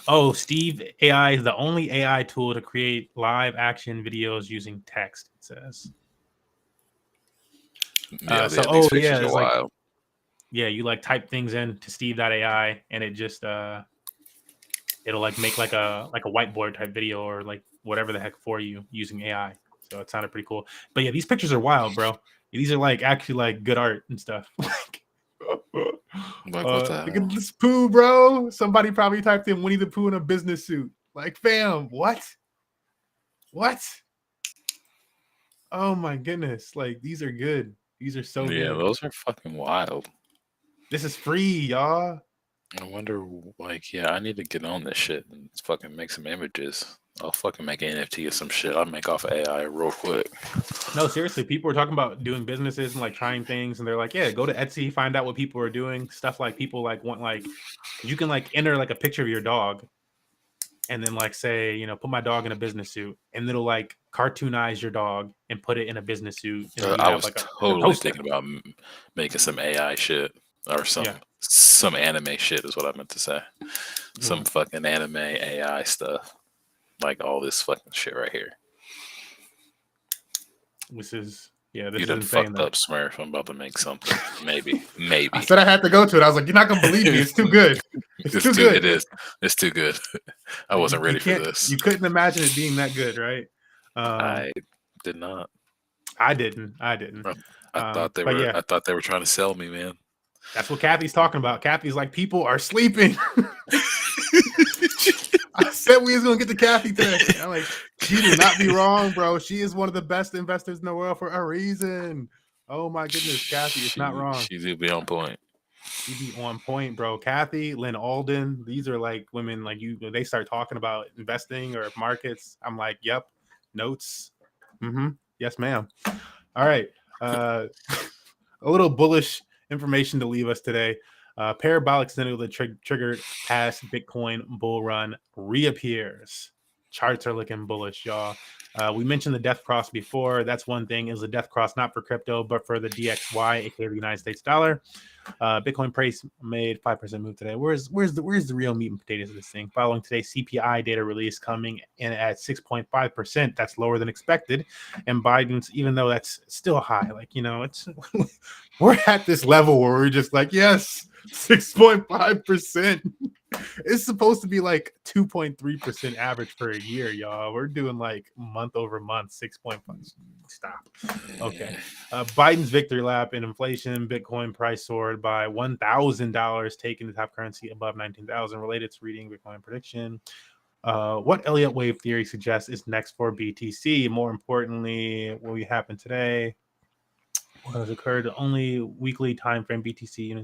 Oh, Steve AI is the only AI tool to create live action videos using text, it says. You like type things in to Steve.ai, and it just it'll like make like a whiteboard type video, or like whatever the heck for you using AI. So it sounded pretty cool. But yeah, these pictures are wild, bro. These are like actually like good art and stuff. Like what the Look hell? at this poo, bro. Somebody probably typed in Winnie the Pooh in a business suit. Like, fam, what? What? Oh my goodness. Like, these are good. These are so Yeah, good. those are fucking wild. This is free, y'all. I wonder, like, yeah, I need to get on this shit and fucking make some images. I'll fucking make an NFT or some shit. I'll make off of AI real quick. No, seriously, people were talking about doing businesses and like trying things, and they're like, yeah, go to Etsy, find out what people are doing. Stuff like people like want like, because you can like enter like a picture of your dog, and then like say, you know, put my dog in a business suit, and it'll like cartoonize your dog and put it in a business suit, and then you I have was like a totally poster. thinking about making some AI shit or Yeah. some anime shit is what I meant to say. Some Mhm. fucking anime AI stuff, like all this fucking shit right here. This is this You is done insane fucked though. up, Smurf. I'm about to make something. Maybe, I maybe. said I had to go to it. I was like, you're not gonna believe me. It's too good. It's It's too too. good. It is. It's too good. I Like wasn't you ready for can't, this. you couldn't imagine it being that good, right? I did not. I didn't. I didn't. I thought they But were. yeah, I thought they were trying to sell me, man. that's what Kathy's talking about. Kathy's like, people are sleeping. I said we was gonna get to Kathy today. I'm like, she do not be wrong, bro. She is one of the best investors in the world for a reason. Oh my goodness, Kathy is not wrong. She do be on point. She be on point, bro. Kathy, Lynn Alden, these are like women like you. When they start talking about investing or markets, I'm like, yep, notes. Mm-hmm. Yes, ma'am. All right. A little bullish information to leave us today. Parabolic signal that triggered past Bitcoin bull run reappears. Charts are looking bullish, y'all. We mentioned the death cross before. That's one thing, is a death cross not for crypto, but for the DXY, aka the United States dollar. Bitcoin price made 5% move today. Where's the real meat and potatoes of this thing? Following today's CPI data release coming in at 6.5%, that's lower than expected. And Biden's, even though that's still high, like, you know, it's we're at this level where we're just like, yes, 6.5%. It's supposed to be like 2.3% average for a year, y'all. We're doing like month over month, 6.5. Stop. Okay. Biden's victory lap in inflation. Bitcoin price soared by $1,000, taking the top currency above 19,000. Related to reading Bitcoin prediction. What Elliott wave theory suggests is next for BTC? More importantly, what will happen today? What has occurred? Only weekly time frame BTC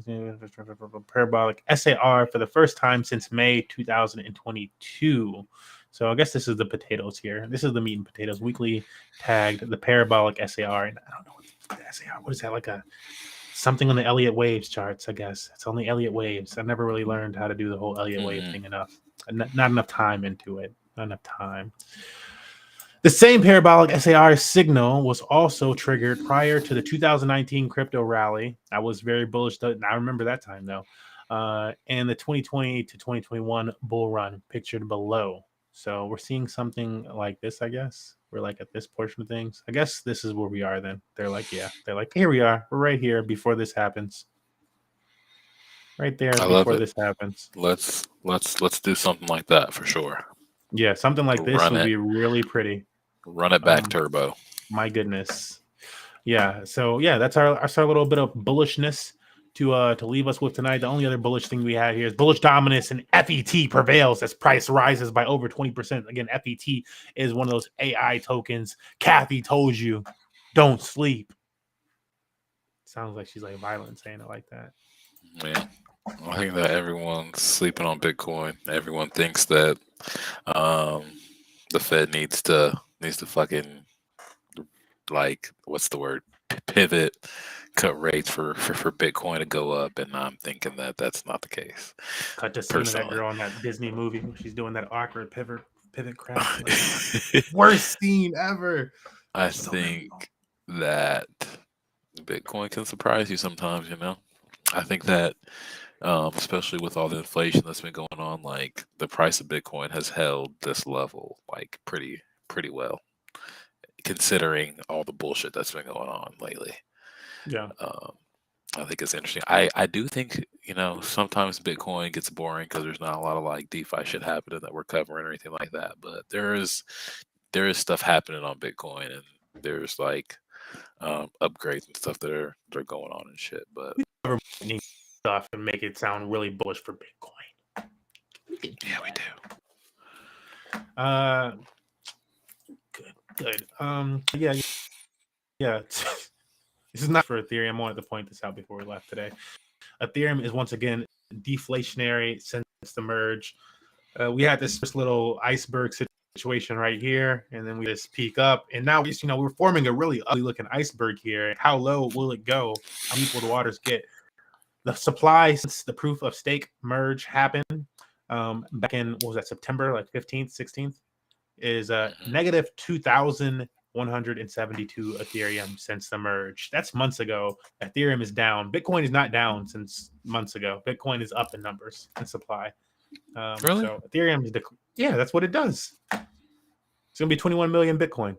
parabolic SAR for the first time since May 2022. So I guess this is the potatoes here. This is the meat and potatoes. Weekly tagged the parabolic SAR, and I don't know what the SAR. What is that, like a something on the Elliott waves charts? I guess it's only Elliott waves. I never really learned how to do the whole Elliott wave thing enough. Not enough time into it. Not enough time. The same parabolic SAR signal was also triggered prior to the 2019 crypto rally. I was very bullish. I remember that time, though. And the 2020 to 2021 bull run pictured below. So we're seeing something like this, I guess. We're like at this portion of things. I guess this is where we are then. They're like, yeah. They're like, here we are. We're right here before this happens. Right there I love before it. this happens. Let's do something like that for sure. Yeah, something like this Run would it. be really pretty. Run it back turbo. My goodness. Yeah. So yeah, that's our little bit of bullishness to leave us with tonight. The only other bullish thing we had here is bullish dominance, and FET prevails as price rises by over 20%. Again, FET is one of those AI tokens. Kathy told you, don't sleep. Sounds like she's like violent saying it like that. Yeah. I think that everyone's sleeping on Bitcoin. Everyone thinks that the Fed needs to fucking, like, what's the word? Pivot, cut rates for Bitcoin to go up, and I'm thinking that that's not the case. Cut the scene of that Personally, girl in that Disney movie where she's doing that awkward pivot crap. Like, worst scene ever. I So think that Bitcoin can surprise you sometimes. You know, I think that especially with all the inflation that's been going on, like the price of Bitcoin has held this level like pretty well, considering all the bullshit that's been going on lately. yeah. I think it's interesting. I do think, you know, sometimes Bitcoin gets boring because there's not a lot of like DeFi shit happening that we're covering or anything like that. But there's there is stuff happening on Bitcoin, and there's like upgrades and stuff that are going on and shit. But need stuff and make it sound really bullish for Bitcoin. Yeah, we do. Good. Yeah. This is not for Ethereum. I wanted to point this out before we left today. Ethereum is once again deflationary since the merge. We had this first little iceberg situation right here, and then we just peak up, and now we're forming a really ugly looking iceberg here. How low will it go? How deep will the waters get? The supply since the proof of stake merge happened back in, what was that, September, like 15th, 16th, is negative 2,172 Ethereum since the merge. That's months ago. Ethereum is down. Bitcoin is not down since months ago. Bitcoin is up in numbers and supply. Really? So Ethereum is that's what it does. It's gonna be 21 million Bitcoin.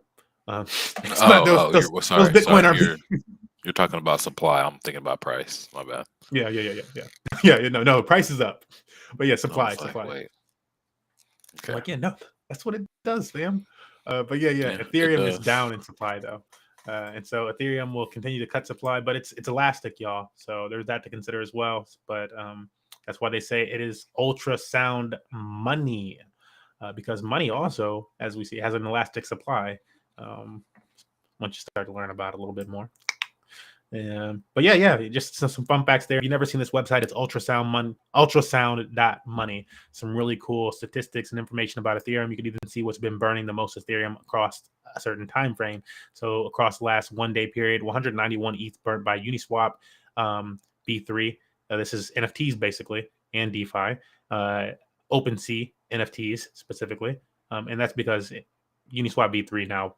Those Bitcoin are. You're talking about supply. I'm thinking about price. My bad. Yeah. No, price is up, but yeah, supply. Wait. Okay. No, that's what it does, fam. But Ethereum is down in supply though, and so Ethereum will continue to cut supply, but it's elastic, y'all. So there's that to consider as well. But that's why they say it is ultrasound money, because money also, as we see, has an elastic supply. Once you start to learn about it a little bit more. But just some fun facts there. If you've never seen this website, it's ultrasound.money. Some really cool statistics and information about Ethereum. You can even see what's been burning the most Ethereum across a certain time frame. So across the last 1 day period, 191 ETH burnt by Uniswap B3. This is NFTs basically, and DeFi. OpenSea NFTs specifically. And that's because Uniswap B3 now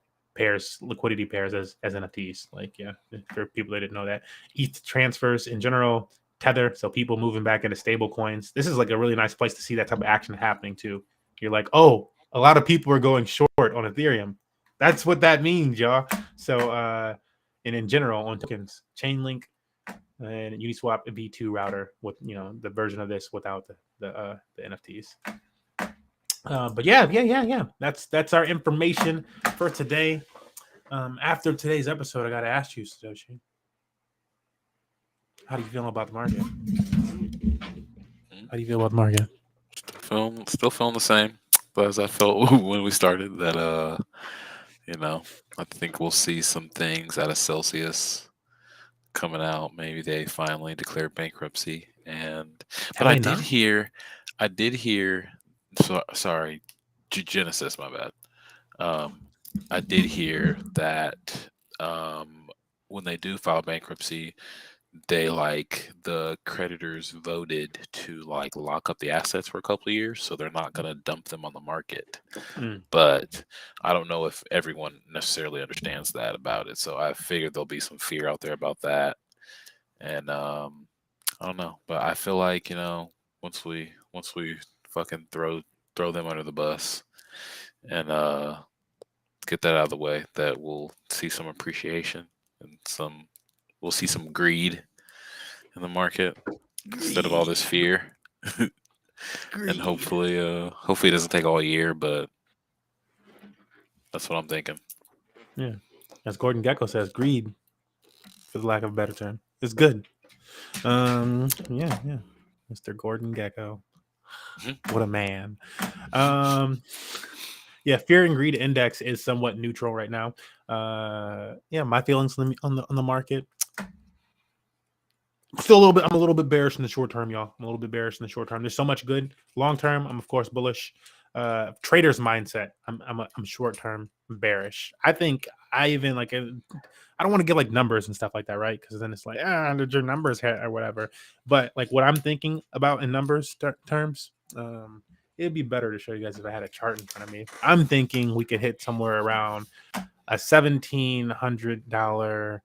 liquidity pairs as NFTs. For people that didn't know that. ETH transfers in general, Tether, so people moving back into stable coins. This is like a really nice place to see that type of action happening too. You're like, oh, a lot of people are going short on Ethereum. That's what that means, y'all. So and in general on tokens, Chainlink and Uniswap V2 router with the version of this without the NFTs. But that's our information for today. After today's episode, I got to ask you, Satoshi, how do you feel about the market? How do you feel about the market? Still feeling the same as I felt when we started. That I think we'll see some things out of Celsius coming out. Maybe they finally declare bankruptcy, but I did hear. Sorry, Genesis, my bad. I did hear that when they do file bankruptcy, they the creditors voted to lock up the assets for a couple of years, so they're not going to dump them on the market. But I don't know if everyone necessarily understands that about it, so I figured there'll be some fear out there about that. And I don't know, but I feel like once we fucking throw them under the bus and get that out of the way, that we'll see some appreciation and we'll see some greed in the market instead of all this fear. And hopefully it doesn't take all year, but that's what I'm thinking. Yeah, as Gordon Gekko says, greed, for the lack of a better term, is good. Mr. Gordon Gekko, what a man. Fear and greed index is somewhat neutral right now. My feelings on the market. I'm a little bit bearish in the short term, y'all. I'm a little bit bearish in the short term. There's so much good. Long term, I'm of course bullish. Trader's mindset, I'm short term bearish. I think I even I don't want to give numbers and stuff like that, right? Because then it's did your numbers hit or whatever. But what I'm thinking about in numbers terms, it'd be better to show you guys if I had a chart in front of me. I'm thinking we could hit somewhere around a $1,700,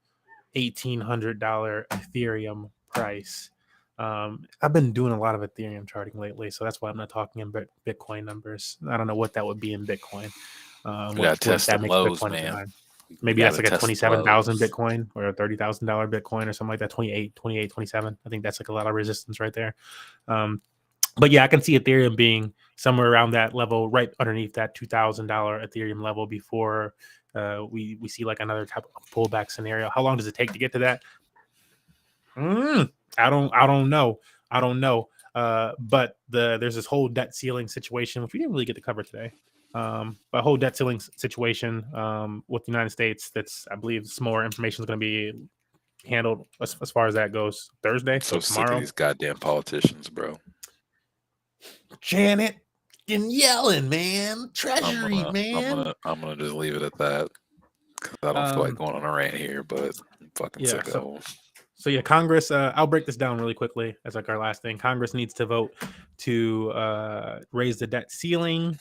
$1,800 Ethereum price. I've been doing a lot of Ethereum charting lately, so that's why I'm not talking in Bitcoin numbers. I don't know what that would be in Bitcoin. We gotta test the lows, man. Maybe that's a 27,000 Bitcoin or a $30,000 Bitcoin or something like that. 28, 27. I think that's a lot of resistance right there. But yeah, I can see Ethereum being somewhere around that level, right underneath that $2,000 Ethereum level before we see like another type of pullback scenario. How long does it take to get to that? I don't know. I don't know. But there's this whole debt ceiling situation, which we didn't really get to cover today. A whole debt ceiling situation with the United States. That's, I believe, some more information is going to be handled as far as that goes Thursday. I'm so sick of tomorrow. these goddamn politicians, bro. Janet and yelling, man. Treasury, man. I'm gonna just leave it at that because I don't feel like going on a rant here, but I'm fucking sick of them. So yeah, Congress, I'll break this down really quickly as like our last thing. Congress needs to vote to raise the debt ceiling.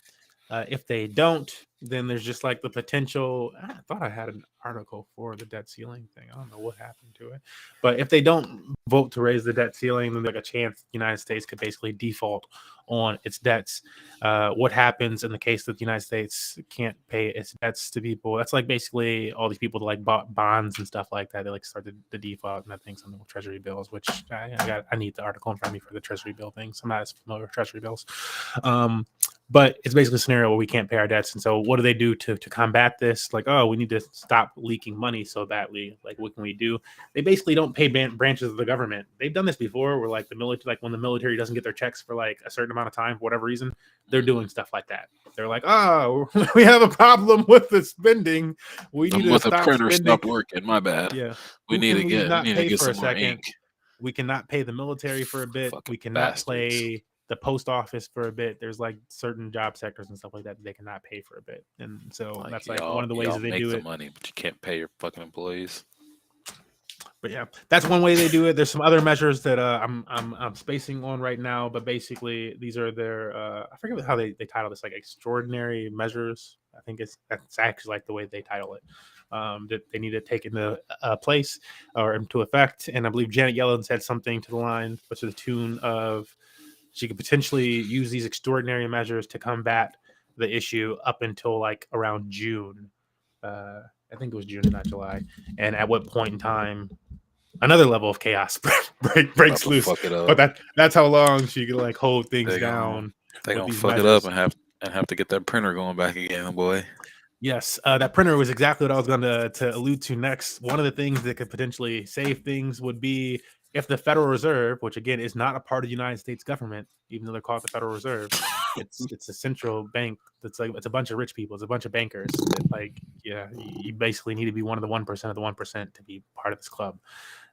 If they don't, then there's just like the potential. I thought I had an article for the debt ceiling thing. I don't know what happened to it. But if they don't vote to raise the debt ceiling, then there's like a chance the United States could basically default on its debts. What happens in the case that the United States can't pay its debts to people? That's like basically all these people that like bought bonds and stuff like that. They like started the default and I think something with treasury bills, which I need the article in front of me for the treasury bill things. I'm not as familiar with treasury bills. But it's basically a scenario where we can't pay our debts. And so what do they do to combat this? Like, oh, we need to stop leaking money so badly. Like, what can we do? They basically don't pay branches of the government. They've done this before where like the military, like when the military doesn't get their checks for like a certain amount of time, for whatever reason, they're doing stuff like that. They're like, oh, we have a problem with the spending. We need to stop the printer spending. Stopped working. My bad. Yeah. We need to get some more ink. We cannot pay the military for a bit. Fucking we cannot bastards. play the post office for a bit. There's like certain job sectors and stuff like that they cannot pay for a bit, and so that's like one of the ways that they do it. Money, but you can't pay your fucking employees. But yeah, that's one way they do it. There's some other measures that I'm spacing on right now, but basically these are their I forget how they title this, like extraordinary measures. I think that's actually like the way they title it. That they need to take into place or into effect. And I believe Janet Yellen said something to the line, but to the tune of she could potentially use these extraordinary measures to combat the issue up until like around June. I think it was June, not July. And at what point in time another level of chaos breaks loose? But that's how long she can like hold things down. They gonna fuck it up and have to get that printer going back again, boy. Yes, that printer was exactly what I was going to allude to next. One of the things that could potentially save things would be if the Federal Reserve, which again is not a part of the United States government, even though they're called the Federal Reserve, it's a central bank. That's like it's a bunch of rich people. It's a bunch of bankers. That, like, yeah, you basically need to be one of the 1% of the 1% to be part of this club.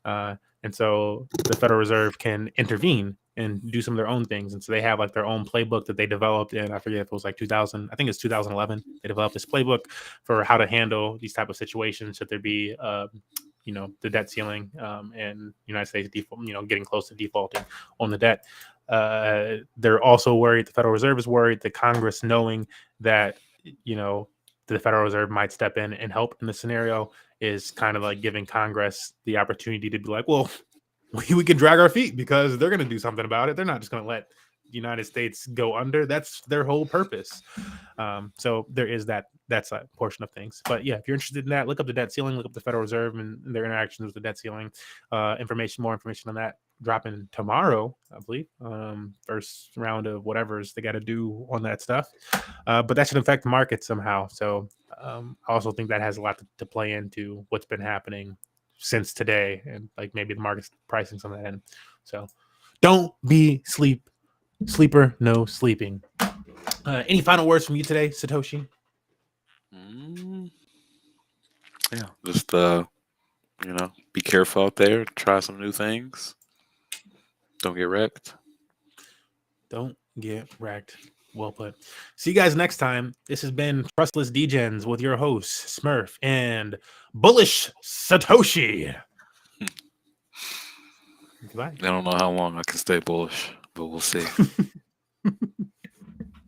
And so the Federal Reserve can intervene and do some of their own things. And so they have like their own playbook that they developed in, I forget if it was like 2000, I think it's 2011. They developed this playbook for how to handle these type of situations. Should there be, the debt ceiling and United States default, getting close to defaulting on the debt. They're also worried, the Federal Reserve is worried that Congress, knowing that, the Federal Reserve might step in and help in the scenario, is kind of like giving Congress the opportunity to be like, well, we can drag our feet because they're going to do something about it. They're not just going to let the United States go under. That's their whole purpose. So there is that's a portion of things. But yeah, if you're interested in that, look up the debt ceiling, look up the Federal Reserve and their interactions with the debt ceiling. More information on that dropping tomorrow, I believe. First round of whatever's they got to do on that stuff. But that should affect the market somehow. So I also think that has a lot to play into what's been happening since today, and like maybe the market's pricing some of that in. So don't be sleeper, no sleeping. Any final words from you today, Satoshi? Yeah, just be careful out there. Try some new things. Don't get wrecked. Don't get wrecked. Well put. See you guys next time. This has been Trustless Degens with your hosts, Smurf and Bullish Satoshi. Goodbye. I don't know how long I can stay bullish, but we'll see.